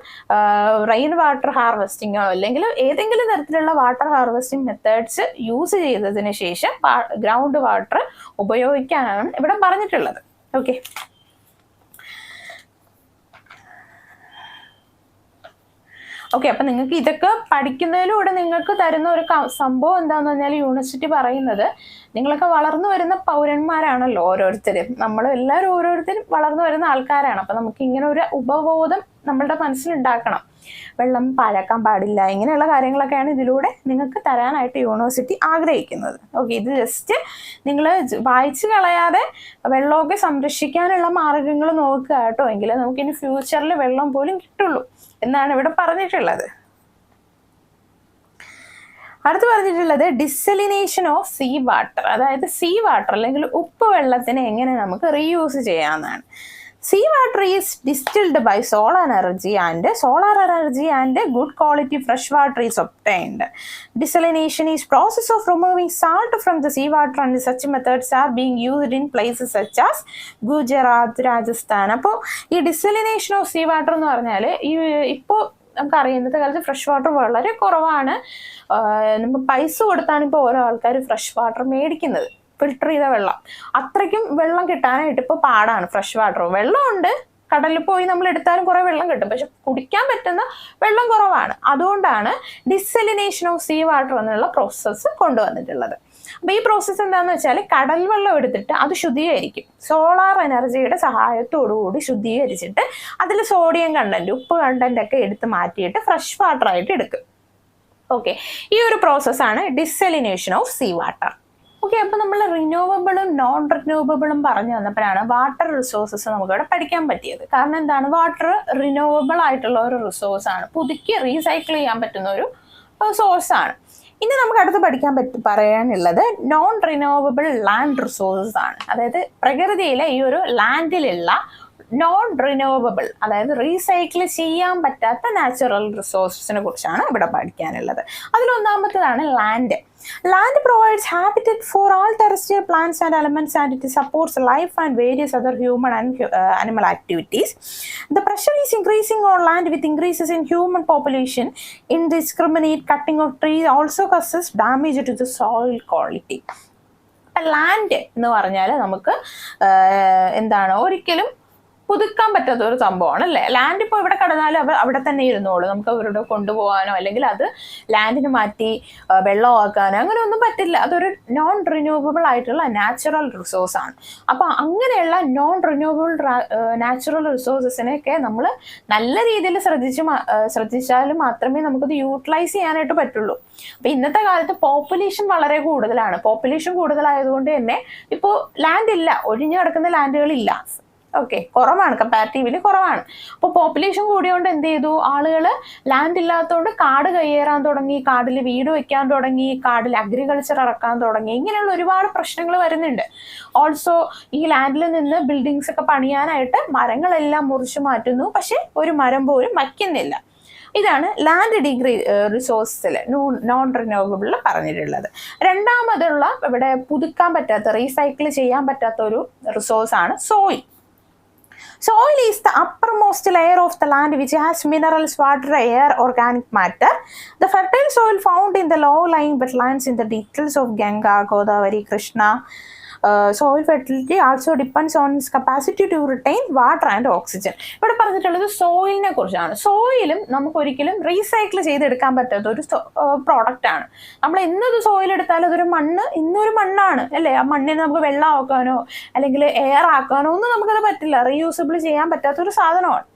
റെയിൻ വാട്ടർ ഹാർവെസ്റ്റിങ്ങോ അല്ലെങ്കിൽ ഏതെങ്കിലും തരത്തിലുള്ള വാട്ടർ ഹാർവെസ്റ്റിംഗ് മെത്തേഡ്സ് യൂസ് ചെയ്തതിന് ശേഷം ഗ്രൗണ്ട് വാട്ടർ ഉപയോഗിക്കാനാണ് ഇവിടെ പറഞ്ഞിട്ടുള്ളത്. ഓക്കെ, അപ്പൊ നിങ്ങൾക്ക് ഇതൊക്കെ പഠിക്കുന്നതിലൂടെ നിങ്ങൾക്ക് തരുന്ന ഒരു സംഭവം എന്താന്ന് പറഞ്ഞാൽ യൂണിവേഴ്സിറ്റി പറയുന്നത് നിങ്ങളൊക്കെ വളർന്നു വരുന്ന പൗരന്മാരാണല്ലോ ഓരോരുത്തരും. നമ്മളെല്ലാവരും ഓരോരുത്തരും വളർന്നു വരുന്ന ആൾക്കാരാണ്. അപ്പൊ നമുക്ക് ഇങ്ങനെ ഒരു ഉപബോധം നമ്മളുടെ മനസ്സിലുണ്ടാക്കണം. വെള്ളം പാഴാക്കാൻ പാടില്ല, ഇങ്ങനെയുള്ള കാര്യങ്ങളൊക്കെയാണ് ഇതിലൂടെ നിങ്ങൾക്ക് തരാനായിട്ട് യൂണിവേഴ്സിറ്റി ആഗ്രഹിക്കുന്നത്. ഓക്കെ, ഇത് ജസ്റ്റ് നിങ്ങൾ വായിച്ചു കളയാതെ വെള്ളമൊക്കെ സംരക്ഷിക്കാനുള്ള മാർഗങ്ങൾ നോക്കുക കേട്ടോ. എങ്കിലേ നമുക്കിനി ഫ്യൂച്ചറിൽ വെള്ളം പോലും കിട്ടുള്ളൂ എന്നാണ് ഇവിടെ പറഞ്ഞിട്ടുള്ളത്. അടുത്ത് പറഞ്ഞിട്ടുള്ളത് ഡിസലിനേഷൻ ഓഫ് സീ വാട്ടർ. അതായത് സീ വാട്ടർ അല്ലെങ്കിൽ ഉപ്പ് വെള്ളത്തിനെ എങ്ങനെ നമുക്ക് റീയൂസ് ചെയ്യാമെന്നാണ്. Sea water is distilled by solar energy and good quality fresh water is obtained. Desalination is process of removing salt from the seawater, and such methods are being used in places such as Gujarat, Rajasthan. അപ്പോൾ ഈ ഡിസലിനേഷൻ of sea water എന്ന് പറഞ്ഞാൽ ഇപ്പോൾ നമുക്കറിയാം ഇന്നത്തെ കാലത്ത് fresh water വളരെ കുറവാണ്. നമ്മൾ പൈസ കൊടുത്താണ് ഇപ്പോൾ ഓരോ ആൾക്കാർ ഫ്രഷ് വാട്ടർ മേടിക്കുന്നത്, ഫിൽട്ടർ ചെയ്ത വെള്ളം. അത്രയ്ക്കും വെള്ളം കിട്ടാനായിട്ട് ഇപ്പോൾ പാടാണ്. ഫ്രഷ് വാട്ടർ വെള്ളമുണ്ട്, കടലിൽ പോയി നമ്മൾ എടുത്താലും കുറെ വെള്ളം കിട്ടും, പക്ഷെ കുടിക്കാൻ പറ്റുന്ന വെള്ളം കുറവാണ്. അതുകൊണ്ടാണ് ഡിസലിനേഷൻ ഓഫ് സീ വാട്ടർ എന്നുള്ള പ്രോസസ്സ് കൊണ്ടുവന്നിട്ടുള്ളത്. അപ്പൊ ഈ പ്രോസസ്സ് എന്താണെന്ന് വെച്ചാൽ കടൽ വെള്ളം എടുത്തിട്ട് അത് ശുദ്ധീകരിക്കും. സോളാർ എനർജിയുടെ സഹായത്തോടുകൂടി ശുദ്ധീകരിച്ചിട്ട് അതിൽ സോഡിയം കണ്ടന്റ്, ഉപ്പ് കണ്ടന്റ് ഒക്കെ എടുത്ത് മാറ്റിയിട്ട് ഫ്രഷ് വാട്ടർ ആയിട്ട് എടുക്കും. ഓക്കെ, ഈ ഒരു പ്രോസസ്സാണ് ഡിസലിനേഷൻ ഓഫ് സീ വാട്ടർ. ഓക്കെ, അപ്പോൾ നമ്മൾ റിന്യൂവബിളും നോൺ റിന്യൂവബിളും പറഞ്ഞു വന്നപ്പോഴാണ് വാട്ടർ റിസോഴ്സസ് നമുക്കിവിടെ പഠിക്കാൻ പറ്റിയത്. കാരണം എന്താണ്, വാട്ടർ റിന്യൂവബിൾ ആയിട്ടുള്ള ഒരു റിസോഴ്സാണ്, പുതുക്കി റീസൈക്കിൾ ചെയ്യാൻ പറ്റുന്ന ഒരു സോഴ്സാണ്. ഇനി നമുക്ക് അടുത്ത് പറയാനുള്ളത് നോൺ റിന്യൂവബിൾ ലാൻഡ് റിസോഴ്സസ് ആണ്. അതായത് പ്രകൃതിയിലെ ഈ ഒരു ലാൻഡിലുള്ള നോൺ റിന്യൂവബിൾ, അതായത് റീസൈക്കിൾ ചെയ്യാൻ പറ്റാത്ത നാച്ചുറൽ റിസോഴ്സസിനെ കുറിച്ചാണ് ഇവിടെ പഠിക്കാനുള്ളത്. അതിലൊന്നാമത്തേതാണ് land. Land provides habitat for all terrestrial plants and elements, and it supports life and various other human and animal activities. The pressure is increasing on land with increases in human population. Indiscriminate cutting of trees also causes damage to the soil quality. Land എന്ന് പറഞ്ഞാൽ നമുക്ക് എന്താണ്, ഒരിക്കലും പുതുക്കാൻ പറ്റാത്ത ഒരു സംഭവമാണ് അല്ലേ. ലാൻഡ് ഇപ്പോൾ ഇവിടെ കിടന്നാലും അവിടെ തന്നെ ഇരുന്നോളൂ, നമുക്ക് അവരുടെ കൊണ്ടുപോകാനോ അല്ലെങ്കിൽ അത് ലാൻഡിന് മാറ്റി വെള്ളമാക്കാനോ അങ്ങനെ ഒന്നും പറ്റില്ല. അതൊരു നോൺ റിന്യൂവബിൾ ആയിട്ടുള്ള നാച്ചുറൽ റിസോഴ്സ് ആണ്. അപ്പം അങ്ങനെയുള്ള നോൺ റിന്യൂവബിൾ നാച്ചുറൽ റിസോഴ്സസിനെയൊക്കെ നമ്മൾ നല്ല രീതിയിൽ ശ്രദ്ധിച്ചാൽ മാത്രമേ നമുക്കത് യൂട്ടിലൈസ് ചെയ്യാനായിട്ട് പറ്റുള്ളൂ. അപ്പം ഇന്നത്തെ കാലത്ത് പോപ്പുലേഷൻ വളരെ കൂടുതലാണ്. പോപ്പുലേഷൻ കൂടുതലായതുകൊണ്ട് തന്നെ ഇപ്പോൾ ലാൻഡ് ഇല്ല, ഒഴിഞ്ഞു കിടക്കുന്ന ലാൻഡുകളില്ല. ഓക്കെ, കുറവാണ്, കമ്പാരിറ്റീവ്ലി കുറവാണ്. അപ്പോൾ പോപ്പുലേഷൻ കൂടിയോണ്ട് എന്ത് ചെയ്തു, ആളുകൾ ലാൻഡ് ഇല്ലാത്തതുകൊണ്ട് കാട് കയ്യേറാൻ തുടങ്ങി, കാടിൽ വീട് വെക്കാൻ തുടങ്ങി, കാടിൽ അഗ്രികൾച്ചർ ഇറക്കാൻ തുടങ്ങി. ഇങ്ങനെയുള്ള ഒരുപാട് പ്രശ്നങ്ങൾ വരുന്നുണ്ട്. ഓൾസോ ഈ ലാൻഡിൽ നിന്ന് ബിൽഡിങ്സ് ഒക്കെ പണിയാനായിട്ട് മരങ്ങളെല്ലാം മുറിച്ചു മാറ്റുന്നു, പക്ഷെ ഒരു മരം പോലും വയ്ക്കുന്നില്ല. ഇതാണ് ലാൻഡ് റിസോഴ്സിൽ നോൺ റിന്യൂവബിളിൽ പറഞ്ഞിട്ടുള്ളത്. രണ്ടാമതുള്ള ഇവിടെ പുതുക്കാൻ പറ്റാത്ത, റീസൈക്കിൾ ചെയ്യാൻ പറ്റാത്ത ഒരു റിസോഴ്സാണ് soil. Soil is the uppermost layer of the land which has minerals, water, air, organic matter. The fertile soil found in the low-lying wetlands in the deltas of Ganga, Godavari, Krishna. Soil fertility also depends on its capacity to retain water and oxygen. ഇവിടെ പറഞ്ഞിട്ടുള്ളത് സോയിലിനെ കുറിച്ചാണ്. സോയിലും നമുക്ക് ഒരിക്കലും recycle ചെയ്തെടുക്കാൻ പറ്റാത്ത ഒരു product ആണ്. നമ്മൾ ഇന്നൊരു സോയിൽ എടുത്താൽ അതൊരു ഇന്നൊരു മണ്ണാണ് അല്ലേ. ആ മണ്ണിനെ നമുക്ക് വെള്ളമാക്കാനോ അല്ലെങ്കിൽ എയർ ആക്കാനോ ഒന്നും നമുക്കത് പറ്റില്ല. റീയൂസബിൾ ചെയ്യാൻ പറ്റാത്തൊരു സാധനമാണ്.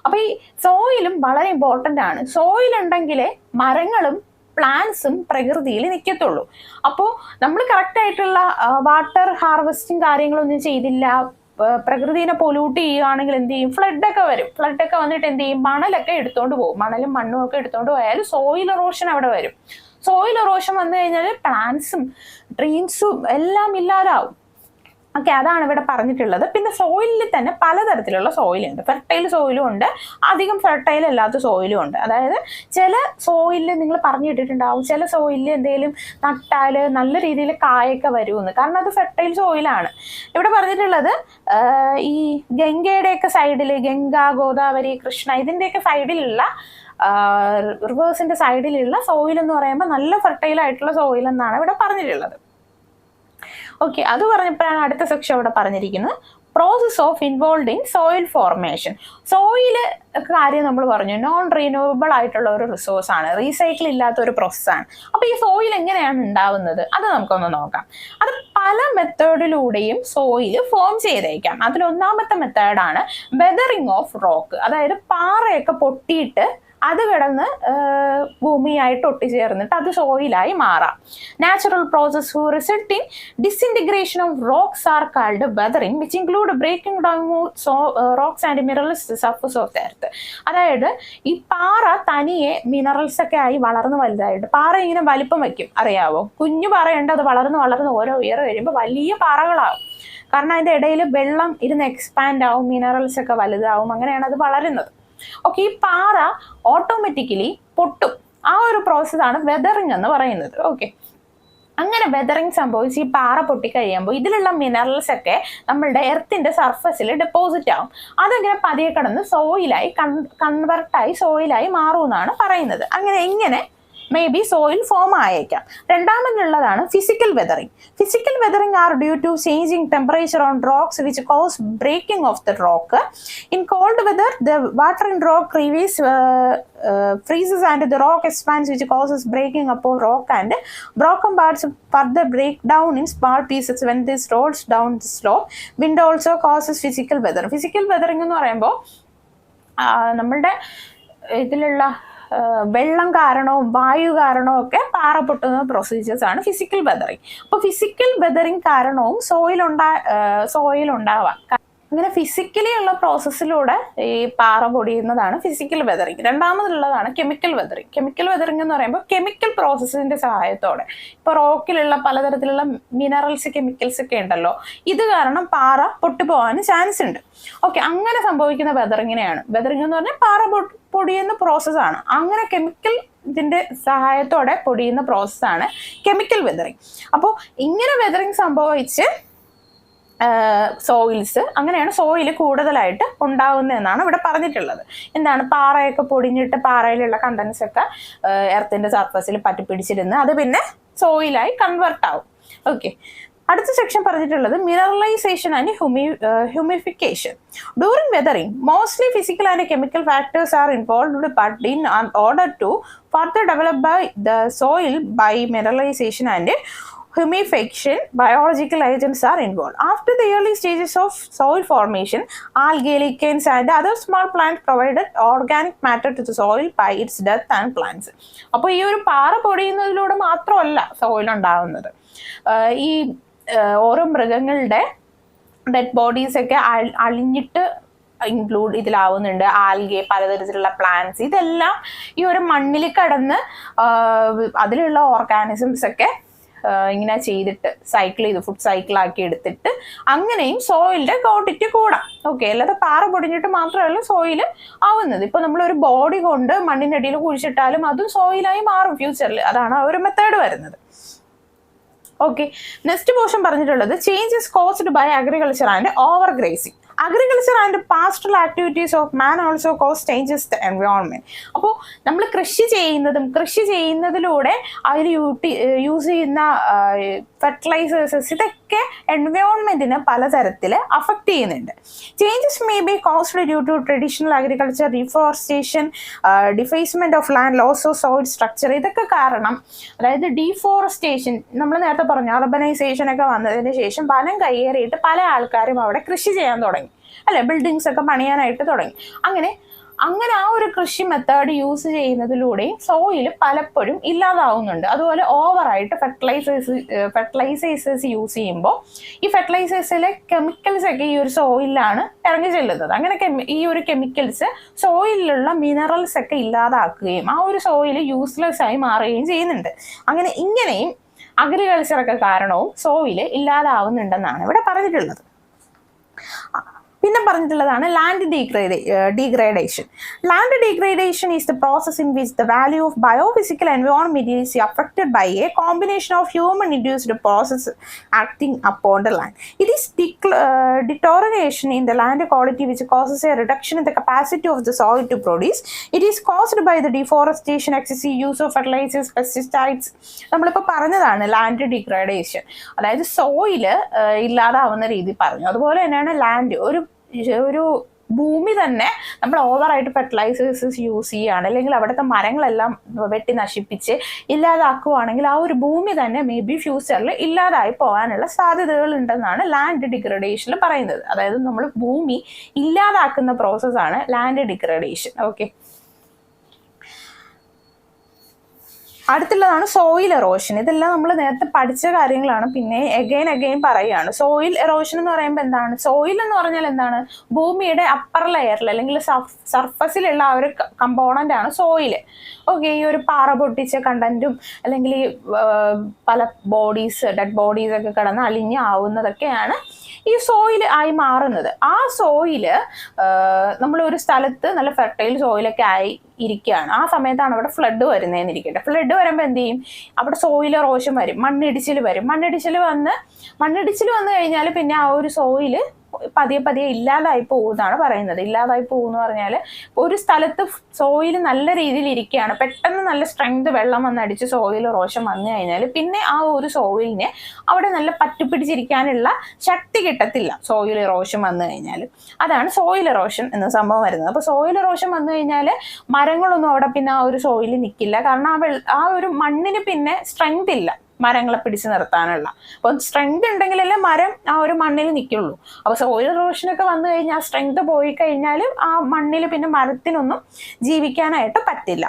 അപ്പൊ ഈ സോയിലും വളരെ ഇമ്പോർട്ടൻ്റ് ആണ്. സോയിൽ ഉണ്ടെങ്കിലേ മരങ്ങളും പ്ലാന്റ്സും പ്രകൃതിയിൽ നിൽക്കത്തുള്ളൂ. അപ്പോൾ നമ്മൾ കറക്റ്റ് ആയിട്ടുള്ള വാട്ടർ ഹാർവെസ്റ്റിംഗ് കാര്യങ്ങളൊന്നും ചെയ്തില്ല, പ്രകൃതിനെ പൊല്യൂട്ട് ചെയ്യുകയാണെങ്കിൽ എന്ത് ചെയ്യും, ഫ്ലഡൊക്കെ വരും. ഫ്ലഡൊക്കെ വന്നിട്ട് എന്ത് ചെയ്യും, മണലൊക്കെ എടുത്തോണ്ട് പോകും. മണലും മണ്ണും ഒക്കെ എടുത്തോണ്ട് പോയാൽ സോയിൽ എറോഷൻ അവിടെ വരും. സോയിൽ എറോഷൻ വന്നു കഴിഞ്ഞാൽ പ്ലാന്റ്സും ട്രീസും എല്ലാം ഇല്ലാതാവും. ഓക്കെ, അതാണ് ഇവിടെ പറഞ്ഞിട്ടുള്ളത്. പിന്നെ സോയിലിൽ തന്നെ പലതരത്തിലുള്ള സോയിലുണ്ട്. ഫെർട്ടൈൽ സോയിലും ഉണ്ട്, അധികം ഫെർട്ടൈൽ അല്ലാത്ത സോയിലും ഉണ്ട്. അതായത് ചില സോയിലിൽ നിങ്ങൾ പറഞ്ഞു കേട്ടിട്ടുണ്ടാവും, ചില സോയിലിൽ എന്തെങ്കിലും നട്ടാൽ നല്ല രീതിയിൽ കായൊക്കെ വരുമെന്ന്. കാരണം അത് ഫെർട്ടൈൽ സോയിലാണ്. ഇവിടെ പറഞ്ഞിട്ടുള്ളത് ഈ ഗംഗയുടെയൊക്കെ സൈഡിൽ, ഗംഗ, ഗോദാവരി, കൃഷ്ണ ഇതിൻ്റെയൊക്കെ സൈഡിലുള്ള റിവേഴ്സിൻ്റെ സൈഡിലുള്ള സോയിൽ എന്ന് പറയുമ്പോൾ നല്ല ഫെർട്ടൈൽ ആയിട്ടുള്ള സോയിൽ എന്നാണ് ഇവിടെ പറഞ്ഞിട്ടുള്ളത്. ഓക്കെ, അത് പറഞ്ഞപ്പോഴാണ് അടുത്ത സെക്ഷൻ ഇവിടെ പറഞ്ഞിരിക്കുന്നത് process of involve in soil formation. Soil കാര്യം നമ്മൾ പറഞ്ഞു നോൺ റിന്യൂവബിൾ ആയിട്ടുള്ള ഒരു റിസോഴ്സ് ആണ്, റീസൈക്കിൾ ഇല്ലാത്ത ഒരു പ്രോസസ്സാണ്. അപ്പോൾ ഈ സോയിൽ എങ്ങനെയാണ് ഉണ്ടാവുന്നത് അത് നമുക്കൊന്ന് നോക്കാം. അത് പല മെത്തേഡിലൂടെയും സോയിൽ ഫോം ചെയ്തേക്കാം. അതിലൊന്നാമത്തെ മെത്തേഡാണ് വെതറിങ് ഓഫ് റോക്ക്. അതായത് പാറയൊക്കെ പൊട്ടിയിട്ട് അത് കിടന്ന് ഭൂമിയായിട്ട് ഒട്ടിച്ചേർന്നിട്ട് അത് സോയിലായി മാറാം. Natural process result in disintegration of rocks are called weathering, which include breaking down rocks and minerals surface of the earth. അതായത് ഈ പാറ തനിയെ മിനറൽസ് ഒക്കെ ആയി വളർന്ന് വലുതായിട്ട്, പാറ ഇങ്ങനെ വലിപ്പം വയ്ക്കും, അറിയാവോ? കുഞ്ഞു പാറയുണ്ട്, അത് വളർന്ന് ഓരോ ഉയരം കഴിയുമ്പോൾ വലിയ പാറകളാകും. കാരണം അതിൻ്റെ ഇടയിൽ വെള്ളം ഇരുന്ന് എക്സ്പാൻഡ് ആവും, മിനറൽസ് ഒക്കെ വലുതാവും, അങ്ങനെയാണ് അത് വളരുന്നത്. ഓക്കെ, ഈ പാറ ഓട്ടോമാറ്റിക്കലി പൊട്ടും. ആ ഒരു പ്രോസസ്സാണ് വെതറിങ് എന്ന് പറയുന്നത്. ഓക്കെ, അങ്ങനെ വെതറിങ് സംഭവിച്ച് ഈ പാറ പൊട്ടിക്കഴിയുമ്പോൾ ഇതിലുള്ള മിനറൽസ് ഒക്കെ നമ്മളുടെ എർത്തിന്റെ സർഫസിൽ ഡെപ്പോസിറ്റ് ആവും. അതങ്ങനെ പതിയെ കടന്ന് സോയിലായി കൺവെർട്ടായി സോയിലായി മാറുമെന്നാണ് പറയുന്നത്. ഇങ്ങനെ മേ ബി സോയിൽ ഫോം ആയേക്കാം. രണ്ടാമതുള്ളതാണ് physical weathering. Physical weathering are due to changing temperature on rocks which cause breaking of the rock. In cold weather the water in rock freezes and the rock expands, which causes breaking up of rock, and broken parts further break down in small pieces when this rolls down the slope. Wind also causes physical weathering. Physical weathering എന്ന് പറയുമ്പോൾ നമ്മളുടെ ഇതിലുള്ള വെള്ളം കാരണവും വായു കാരണവും ഒക്കെ പാറ പൊട്ടുന്ന പ്രൊസീജിയേഴ്സ് ആണ് ഫിസിക്കൽ വെതറിങ്. അപ്പോൾ ഫിസിക്കൽ വെതറിങ് കാരണവും സോയിൽ ഉണ്ടാവാം. അങ്ങനെ ഫിസിക്കലി ഉള്ള പ്രോസസ്സിലൂടെ ഈ പാറ പൊടിയുന്നതാണ് ഫിസിക്കൽ വെതറിങ്. രണ്ടാമതുള്ളതാണ് കെമിക്കൽ വെതറിങ്. കെമിക്കൽ വെതറിങ് എന്ന് പറയുമ്പോൾ കെമിക്കൽ പ്രോസസ്സിന്റെ സഹായത്തോടെ, ഇപ്പോൾ റോക്കിലുള്ള പലതരത്തിലുള്ള മിനറൽസ്, കെമിക്കൽസ് ഒക്കെ ഉണ്ടല്ലോ, ഇത് കാരണം പാറ പൊട്ടിപ്പോകാൻ ചാൻസ് ഉണ്ട്. ഓക്കെ, അങ്ങനെ സംഭവിക്കുന്ന വെതറിങ്ങിനെയാണ് വെതറിങ് എന്ന് പറഞ്ഞാൽ പാറ പൊടിയുന്ന പ്രോസസ്സാണ്. അങ്ങനെ കെമിക്കൽ ഇതിന്റെ സഹായത്തോടെ പൊടിയുന്ന പ്രോസസ്സാണ് കെമിക്കൽ വെതറിങ്. അപ്പോൾ ഇങ്ങനെ വെതറിങ് സംഭവിച്ച് സോയിൽസ്, അങ്ങനെയാണ് സോയിൽ കൂടുതലായിട്ട് ഉണ്ടാവുന്നതെന്നാണ് ഇവിടെ പറഞ്ഞിട്ടുള്ളത്. എന്താണ്, പാറയൊക്കെ പൊടിഞ്ഞിട്ട് പാറയിലുള്ള കണ്ടൻസ് ഒക്കെ എർത്തിന്റെ സർഫസിൽ പറ്റിപ്പിടിച്ചിരുന്ന് അത് പിന്നെ സോയിലായി കൺവെർട്ട് ആവും. ഓക്കെ, അടുത്ത സെക്ഷൻ പറഞ്ഞിട്ടുള്ളത് mineralisation and humification. During weathering mostly physical and chemical factors are involved, but in order to further develop by the soil by mineralisation and humification, biological agents are involved. After the early stages of soil formation, algae, lichens and other small plants provided organic matter to the soil by its death and plants. അപ്പോൾ ഈ ഒരു പാറ പൊടിയുന്നതിലൂടെ മാത്രമല്ല soil ഉണ്ടാവുന്നത്. ഈ ഓരോ മൃഗങ്ങളുടെ dead bodies ഒക്കെ അളിഞ്ഞിട്ട് ഇൻക്ലൂഡ് ഇതിലാവുന്നുണ്ട്. ആൽഗെ, പലതരത്തിലുള്ള പ്ലാന്റ്സ്, ഇതെല്ലാം ഈ ഒരു മണ്ണിൽ കടന്ന് അതിലുള്ള ഓർഗാനിസംസ് ഒക്കെ ഇങ്ങനെ ചെയ്തിട്ട് ഫുഡ് സൈക്കിളാക്കി എടുത്തിട്ട് അങ്ങനെയും സോയിലിന്റെ ക്വാണ്ടിറ്റി കൂടാം. ഓക്കെ, അല്ലാതെ പാറ പൊടിഞ്ഞിട്ട് മാത്രമല്ല സോയിൽ ആവുന്നത്. ഇപ്പൊ നമ്മളൊരു ബോഡി കൊണ്ട് മണ്ണിനടിയിൽ കുഴിച്ചിട്ടാലും അതും സോയിലായി മാറും ഫ്യൂച്ചറിൽ. അതാണ് ആ ഒരു മെത്തേഡ് വരുന്നത്. ഓക്കെ, നെക്സ്റ്റ് പോർഷൻ പറഞ്ഞിട്ടുള്ളത് changes caused by agriculture and overgrazing. Agriculture and pastoral activities of man also cause changes to the environment. അപ്പോൾ നമ്മൾ കൃഷി ചെയ്യുന്നതിലൂടെ അതിൽ യൂസ് ചെയ്യുന്ന ഫെർട്ടിലൈസേഴ്സ്, ഇതൊക്കെ എൻവയോൺമെന്റിനെ പലതരത്തിൽ അഫക്റ്റ് ചെയ്യുന്നുണ്ട്. Changes may be caused due to traditional agriculture, deforestation, defacement of land, loss of soil structure. ഇതൊക്കെ കാരണം, അതായത് ഡീഫോറസ്റ്റേഷൻ, നമ്മൾ നേരത്തെ പറഞ്ഞു അർബനൈസേഷൻ ഒക്കെ വന്നതിന് ശേഷം വനം കയ്യേറിയിട്ട് പല ആൾക്കാരും അവിടെ കൃഷി ചെയ്യാൻ തുടങ്ങി, അല്ലെ, ബിൽഡിങ്സ് ഒക്കെ പണിയാനായിട്ട് തുടങ്ങി. അങ്ങനെ ആ ഒരു കൃഷി മെത്തേഡ് യൂസ് ചെയ്യുന്നതിലൂടെയും സോയിൽ പലപ്പോഴും ഇല്ലാതാവുന്നുണ്ട്. അതുപോലെ ഓവറായിട്ട് ഫെർട്ടിലൈസേഴ്സ് യൂസ് ചെയ്യുമ്പോൾ ഈ ഫെർട്ടിലൈസേഴ്സിലെ കെമിക്കൽസ് ഒക്കെ ഈ ഒരു സോയിലാണ് ഇറങ്ങി ചെല്ലുന്നത്. അങ്ങനെ ഈ ഒരു കെമിക്കൽസ് സോയിലുള്ള മിനറൽസ് ഒക്കെ ഇല്ലാതാക്കുകയും ആ ഒരു സോയിൽ യൂസ്ലെസ് ആയി മാറുകയും ചെയ്യുന്നുണ്ട്. ഇങ്ങനെയും അഗ്രികൾച്ചറൊക്കെ കാരണവും സോയിൽ ഇല്ലാതാവുന്നുണ്ടെന്നാണ് ഇവിടെ പറഞ്ഞിട്ടുള്ളത്. പിന്നെ പറഞ്ഞിട്ടുള്ളതാണ് land degradation. Land degradation is the process in which the value of biophysical environment is affected by a combination of human induced process acting upon the land. It is deterioration in the land quality which causes a reduction in the capacity of the soil to produce. It is caused by the deforestation, excessive use of fertilizers, pesticides. നമ്മളിപ്പോൾ പറഞ്ഞതാണ് land degradation, അതായത് soil ഇല്ലാതാവുന്ന രീതി പറഞ്ഞു. അതുപോലെ തന്നെയാണ് land, ഒരു ഭൂമി തന്നെ നമ്മൾ ഓവറായിട്ട് ഫെർട്ടിലൈസേഴ്സ് യൂസ് ചെയ്യുകയാണ്, അല്ലെങ്കിൽ അവിടുത്തെ മരങ്ങളെല്ലാം വെട്ടി നശിപ്പിച്ച് ഇല്ലാതാക്കുകയാണെങ്കിൽ ആ ഒരു ഭൂമി തന്നെ മേ ബി ഫ്യൂച്ചറിൽ ഇല്ലാതായി പോകാനുള്ള സാധ്യതകൾ ഉണ്ടെന്നാണ് ലാൻഡ് ഡിഗ്രഡേഷനിൽ പറയുന്നത്. അതായത് നമ്മൾ ഭൂമി ഇല്ലാതാക്കുന്ന പ്രോസസ്സാണ് ലാൻഡ് ഡിഗ്രഡേഷൻ. ഓക്കെ, അടുത്തുള്ളതാണ് സോയിൽ എറോഷൻ. ഇതെല്ലാം നമ്മൾ നേരത്തെ പഠിച്ച കാര്യങ്ങളാണ്, പിന്നെ അഗൈൻ പറയുകയാണ്. സോയിൽ എറോഷൻ എന്ന് പറയുമ്പോൾ എന്താണ്? സോയിൽ എന്ന് പറഞ്ഞാൽ എന്താണ്? ഭൂമിയുടെ അപ്പർ ലെയറിൽ അല്ലെങ്കിൽ സർഫസിലുള്ള ആ ഒരു കമ്പോണന്റ് ആണ് സോയിൽ. ഓക്കെ, ഈ ഒരു പാറ പൊട്ടിച്ച കണ്ടന്റും അല്ലെങ്കിൽ പല ഡെഡ് ബോഡീസ് ഒക്കെ കിടന്ന് അലിഞ്ഞാവുന്നതൊക്കെയാണ് ഈ സോയിൽ ആയി മാറുന്നത്. ആ സോയില് നമ്മൾ ഒരു സ്ഥലത്ത് നല്ല ഫെർട്ടൈൽ സോയിലൊക്കെ ആയി ഇരിക്കുകയാണ്. ആ സമയത്താണ് അവിടെ ഫ്ലഡ് വരുന്നതെന്നിരിക്കട്ടെ. ഫ്ലഡ് വരുമ്പോൾ എന്ത് ചെയ്യും? അവിടെ സോയിൽ എറോഷൻ വരും, മണ്ണിടിച്ചിൽ വരും. മണ്ണിടിച്ചിൽ വന്നു കഴിഞ്ഞാൽ പിന്നെ ആ ഒരു സോയില് പതിയെ ഇല്ലാതായി പോകുന്നതാണ് പറയുന്നത്. ഇല്ലാതായി പോകുമെന്ന് പറഞ്ഞാൽ ഒരു സ്ഥലത്ത് സോയിൽ നല്ല രീതിയിൽ ഇരിക്കുകയാണ്, പെട്ടെന്ന് നല്ല സ്ട്രെങ്ത് വെള്ളം വന്നടിച്ച് സോയിൽ എറോഷൻ വന്നു കഴിഞ്ഞാൽ പിന്നെ ആ ഒരു സോയിലിനെ അവിടെ നല്ല പറ്റിപ്പിടിച്ചിരിക്കാനുള്ള ശക്തി കിട്ടത്തില്ല. സോയിൽ എറോഷൻ വന്നു കഴിഞ്ഞാൽ അതാണ് സോയിൽ എറോഷൻ എന്ന സംഭവം വരുന്നത്. അപ്പോൾ സോയിൽ എറോഷൻ വന്നു കഴിഞ്ഞാൽ മരങ്ങളൊന്നും അവിടെ പിന്നെ ആ ഒരു സോയിൽ നിൽക്കില്ല. കാരണം ആ ഒരു മണ്ണിന് പിന്നെ സ്ട്രെങ്ത് ഇല്ല മരങ്ങളെ പിടിച്ചു നിർത്താനുള്ള. അപ്പം സ്ട്രെങ്ത് ഉണ്ടെങ്കിലല്ലേ മരം ആ ഒരു മണ്ണിൽ നിൽക്കുള്ളൂ. അപ്പോൾ സോയിൽ എറോഷനൊക്കെ വന്നു കഴിഞ്ഞാൽ ആ സ്ട്രെങ്ത് പോയി കഴിഞ്ഞാൽ ആ മണ്ണിൽ പിന്നെ മരത്തിനൊന്നും ജീവിക്കാനായിട്ട് പറ്റില്ല.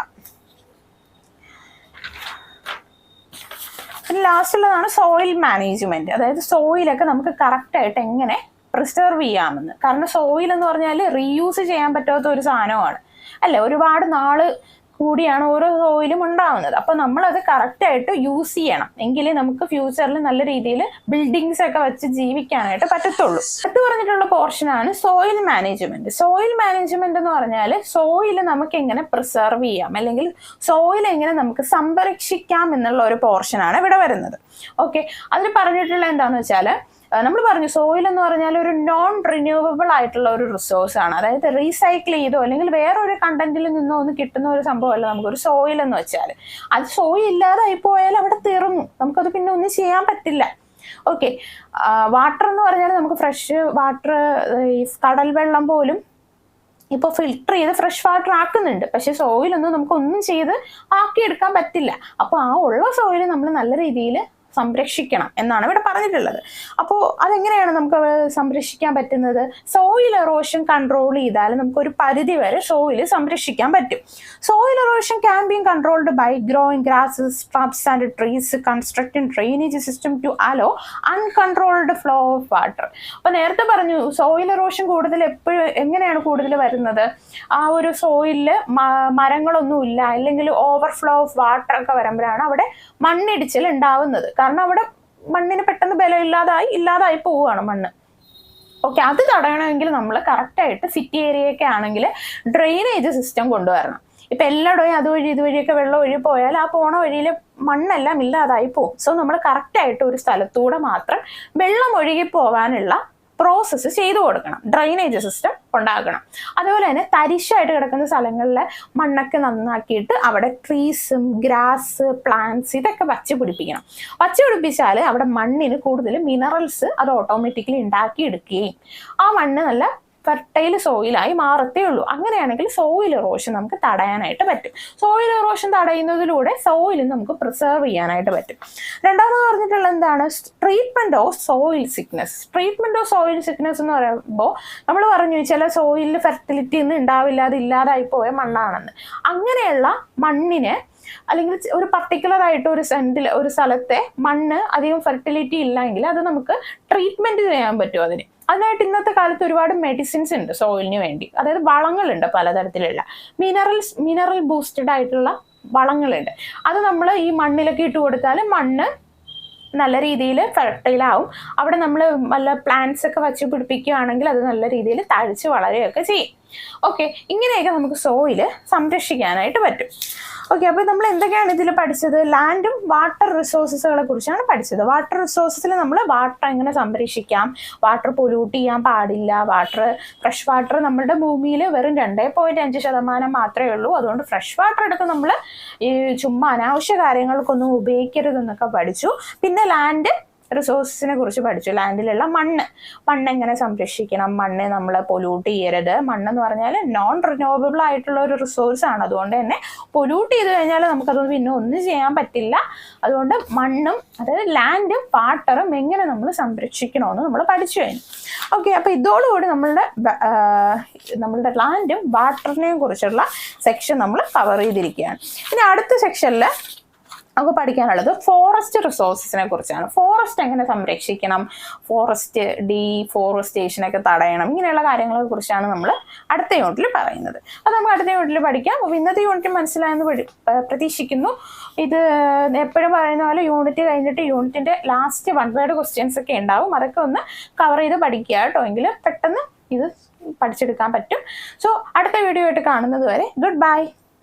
പിന്നെ ലാസ്റ്റുള്ളതാണ് സോയിൽ മാനേജ്മെന്റ്. അതായത് സോയിലൊക്കെ നമുക്ക് കറക്റ്റായിട്ട് എങ്ങനെ പ്രിസർവ് ചെയ്യാമെന്ന്. കാരണം സോയിൽ എന്ന് പറഞ്ഞാൽ റീയൂസ് ചെയ്യാൻ പറ്റാത്ത ഒരു സാധനമാണ് അല്ലേ. ഒരുപാട് നാള് കൂടിയാണ് ഓരോ സോയിലും ഉണ്ടാവുന്നത്. അപ്പൊ നമ്മളത് കറക്റ്റായിട്ട് യൂസ് ചെയ്യണം, എങ്കിലേ നമുക്ക് ഫ്യൂച്ചറിൽ നല്ല രീതിയിൽ ബിൽഡിങ്സ് ഒക്കെ വെച്ച് ജീവിക്കാനായിട്ട് പറ്റത്തുള്ളൂ. അടുത്ത് പറഞ്ഞിട്ടുള്ള പോർഷനാണ് സോയിൽ മാനേജ്മെന്റ്. സോയിൽ മാനേജ്മെന്റ് എന്ന് പറഞ്ഞാൽ സോയിൽ നമുക്ക് എങ്ങനെ പ്രിസർവ് ചെയ്യാം, അല്ലെങ്കിൽ സോയിൽ എങ്ങനെ നമുക്ക് സംരക്ഷിക്കാം എന്നുള്ള ഒരു പോർഷനാണ് ഇവിടെ വരുന്നത്. ഓക്കെ, അതിൽ പറഞ്ഞിട്ടുള്ള എന്താണെന്ന് വെച്ചാൽ നമ്മൾ പറഞ്ഞു സോയിൽ എന്ന് പറഞ്ഞാൽ ഒരു നോൺ റിന്യൂവബിൾ ആയിട്ടുള്ള ഒരു റിസോഴ്സ് ആണ്. അതായത് റീസൈക്കിൾ ചെയ്തോ അല്ലെങ്കിൽ വേറൊരു കണ്ടന്റിൽ നിന്നോ ഒന്ന് കിട്ടുന്ന ഒരു സംഭവമല്ല നമുക്കൊരു സോയിൽ എന്ന് വെച്ചാൽ. അത് സോയിൽ ഇല്ലാതായി പോയാൽ അവിടെ തീർന്നു, നമുക്കത് പിന്നെ ഒന്നും ചെയ്യാൻ പറ്റില്ല. ഓക്കെ, വാട്ടർ എന്ന് പറഞ്ഞാൽ നമുക്ക് ഫ്രഷ് വാട്ടർ, ഈ കടൽ വെള്ളം പോലും ഇപ്പോൾ ഫിൽട്ടർ ചെയ്ത് ഫ്രഷ് വാട്ടർ ആക്കുന്നുണ്ട്. പക്ഷെ സോയിലൊന്നും നമുക്കൊന്നും ചെയ്ത് ആക്കിയെടുക്കാൻ പറ്റില്ല. അപ്പോൾ ആ ഉള്ള സോയിൽ നമ്മൾ നല്ല രീതിയിൽ സംരക്ഷിക്കണം എന്നാണ് ഇവിടെ പറഞ്ഞിട്ടുള്ളത്. അപ്പോൾ അതെങ്ങനെയാണ് നമുക്ക് സംരക്ഷിക്കാൻ പറ്റുന്നത്? സോയിൽ എറോഷൻ കൺട്രോൾ ചെയ്താൽ നമുക്കൊരു പരിധി വരെ സോയിൽ സംരക്ഷിക്കാൻ പറ്റും. Soil erosion can be controlled by growing grasses, shrubs and trees, constructing drainage system to allow uncontrolled flow of water. അപ്പോൾ നേരത്തെ പറഞ്ഞു സോയിൽ എറോഷൻ എങ്ങനെയാണ് കൂടുതൽ വരുന്നത്? ആ ഒരു സോയിലിൽ മരങ്ങളൊന്നും ഇല്ല, അല്ലെങ്കിൽ ഓവർഫ്ലോ ഓഫ് വാട്ടർ ഒക്കെ വരുമ്പോഴാണ് അവിടെ മണ്ണിടിച്ചിൽ ഉണ്ടാവുന്നത്. കാരണം അവിടെ മണ്ണിന് പെട്ടെന്ന് ബലം ഇല്ലാതായി പോവുകയാണ് മണ്ണ്. ഓക്കെ, അത് തടയണമെങ്കിൽ നമ്മൾ കറക്റ്റായിട്ട് സിറ്റി ഏരിയയൊക്കെ ആണെങ്കിൽ ഡ്രെയിനേജ് സിസ്റ്റം കൊണ്ടുവരണം. ഇപ്പം എല്ലായിടവും അതുവഴി ഇതുവഴിയൊക്കെ വെള്ളം ഒഴുകി പോയാൽ ആ പോണ വഴിയിൽ മണ്ണെല്ലാം ഇല്ലാതായി പോകും. സോ നമ്മൾ കറക്റ്റായിട്ട് ഒരു സ്ഥലത്തൂടെ മാത്രം വെള്ളം ഒഴുകി പോകാനുള്ള പ്രോസസ്സ് ചെയ്തു കൊടുക്കണം, ഡ്രെയിനേജ് സിസ്റ്റം ഉണ്ടാക്കണം. അതുപോലെ തന്നെ തരിശായിട്ട് കിടക്കുന്ന സ്ഥലങ്ങളിൽ മണ്ണൊക്കെ നന്നാക്കിയിട്ട് അവിടെ ട്രീസും ഗ്രാസ് പ്ലാന്റ്സ് ഇതൊക്കെ വച്ച് പിടിപ്പിച്ചാൽ അവിടെ മണ്ണിന് കൂടുതൽ മിനറൽസ് അത് ഓട്ടോമാറ്റിക്കലി ഉണ്ടാക്കിയെടുക്കുകയും ആ മണ്ണ് നല്ല ഫെർട്ടൈൽ സോയിലായി മാറത്തേ ഉള്ളൂ. അങ്ങനെയാണെങ്കിൽ സോയിൽ എറോഷൻ നമുക്ക് തടയാനായിട്ട് പറ്റും. സോയിൽ എറോഷൻ തടയുന്നതിലൂടെ സോയിൽ നമുക്ക് പ്രിസർവ് ചെയ്യാനായിട്ട് പറ്റും. രണ്ടാമത് പറഞ്ഞിട്ടുള്ള എന്താണ്? Treatment of soil sickness. Treatment of soil sickness എന്ന് പറയുമ്പോൾ നമ്മൾ പറഞ്ഞു ചില സോയിലിൽ ഫെർട്ടിലിറ്റി ഒന്നും ഉണ്ടാവില്ല, അത് ഇല്ലാതായി പോയ മണ്ണാണെന്ന്. അങ്ങനെയുള്ള മണ്ണിനെ അല്ലെങ്കിൽ ഒരു പർട്ടിക്കുലർ ആയിട്ട് ഒരു സ്ഥലത്തെ മണ്ണ് അധികം ഫെർട്ടിലിറ്റി ഇല്ലെങ്കിൽ അത് നമുക്ക് ട്രീറ്റ്മെന്റ് ചെയ്യാൻ പറ്റും. അതിനായിട്ട് ഇന്നത്തെ കാലത്ത് ഒരുപാട് മെഡിസിൻസ് ഉണ്ട് സോയിലിന് വേണ്ടി. അതായത് വളങ്ങളുണ്ട്, പലതരത്തിലുള്ള മിനറൽ ബൂസ്റ്റഡ് ആയിട്ടുള്ള വളങ്ങളുണ്ട്. അത് നമ്മൾ ഈ മണ്ണിലൊക്കെ ഇട്ട് കൊടുത്താൽ മണ്ണ് നല്ല രീതിയിൽ ഫെർട്ടൈലാവും. അവിടെ നമ്മൾ നല്ല പ്ലാന്റ്സ് ഒക്കെ വച്ച് പിടിപ്പിക്കുകയാണെങ്കിൽ അത് നല്ല രീതിയിൽ തഴച്ച് വളരുകയൊക്കെ ചെയ്യും. ഓക്കെ, ഇങ്ങനെയൊക്കെ നമുക്ക് സോയില് സംരക്ഷിക്കാനായിട്ട് പറ്റും. ഓക്കെ, അപ്പോൾ നമ്മൾ എന്തൊക്കെയാണ് ഇതിൽ പഠിച്ചത്? ലാൻഡും വാട്ടർ റിസോഴ്സസുകളെ കുറിച്ചാണ് പഠിച്ചത്. വാട്ടർ റിസോഴ്സസിൽ നമ്മൾ വാട്ടർ എങ്ങനെ സംരക്ഷിക്കാം, വാട്ടർ പൊല്യൂട്ട് ചെയ്യാൻ പാടില്ല, ഫ്രഷ് വാട്ടർ നമ്മുടെ ഭൂമിയിൽ വെറും 2.5% മാത്രമേ ഉള്ളൂ. അതുകൊണ്ട് ഫ്രഷ് വാട്ടർ എടുത്ത് നമ്മൾ ഈ ചുമ്മാ അനാവശ്യ കാര്യങ്ങൾക്കൊന്നും ഉപയോഗിക്കരുതെന്നൊക്കെ പഠിച്ചു. പിന്നെ ലാൻഡ് റിസോഴ്സിനെ കുറിച്ച് പഠിച്ചു. ലാൻഡിലുള്ള മണ്ണ് എങ്ങനെ സംരക്ഷിക്കണം, മണ്ണ് നമ്മൾ പൊല്യൂട്ട് ചെയ്യരുത്. മണ്ണെന്ന് പറഞ്ഞാൽ നോൺ റിന്യൂവബിൾ ആയിട്ടുള്ള ഒരു റിസോഴ്സ് ആണ്. അതുകൊണ്ട് തന്നെ പൊല്യൂട്ട് ചെയ്ത് കഴിഞ്ഞാൽ നമുക്കതൊന്നും പിന്നെ ഒന്നും ചെയ്യാൻ പറ്റില്ല. അതുകൊണ്ട് മണ്ണും അതായത് ലാൻഡും വാട്ടറും എങ്ങനെ നമ്മൾ സംരക്ഷിക്കണമെന്ന് നമ്മൾ പഠിച്ചു കഴിഞ്ഞു. ഓക്കെ, അപ്പോൾ ഇതോടുകൂടി നമ്മളുടെ ലാൻഡും വാട്ടറിനെയും കുറിച്ചുള്ള സെക്ഷൻ നമ്മൾ കവർ ചെയ്തിരിക്കുകയാണ്. ഇനി അടുത്ത സെക്ഷനിൽ നമുക്ക് പഠിക്കാനുള്ളത് ഫോറസ്റ്റ് റിസോഴ്സസിനെ കുറിച്ചാണ്. ഫോറസ്റ്റ് എങ്ങനെ സംരക്ഷിക്കണം, ഫോറസ്റ്റ് ഡീഫോറസ്റ്റേഷനൊക്കെ തടയണം, ഇങ്ങനെയുള്ള കാര്യങ്ങളെ കുറിച്ചാണ് നമ്മൾ അടുത്ത യൂണിറ്റിൽ പറയുന്നത്. അത് നമുക്ക് അടുത്ത യൂണിറ്റിൽ പഠിക്കാം. അപ്പോൾ ഇന്നത്തെ യൂണിറ്റ് മനസ്സിലായെന്ന് പ്രതീക്ഷിക്കുന്നു. ഇത് എപ്പോഴും പറയുന്ന പോലെ യൂണിറ്റ് കഴിഞ്ഞിട്ട് യൂണിറ്റിൻ്റെ ലാസ്റ്റ് 1 വേർഡ് ക്വസ്റ്റ്യൻസ് ഒക്കെ ഉണ്ടാവും. അതൊക്കെ ഒന്ന് കവർ ചെയ്ത് പഠിക്കുക കേട്ടോ, എങ്കിൽ പെട്ടെന്ന് ഇത് പഠിച്ചെടുക്കാൻ പറ്റും. സോ അടുത്ത വീഡിയോ ആയിട്ട് കാണുന്നത് വരെ ഗുഡ് ബൈ.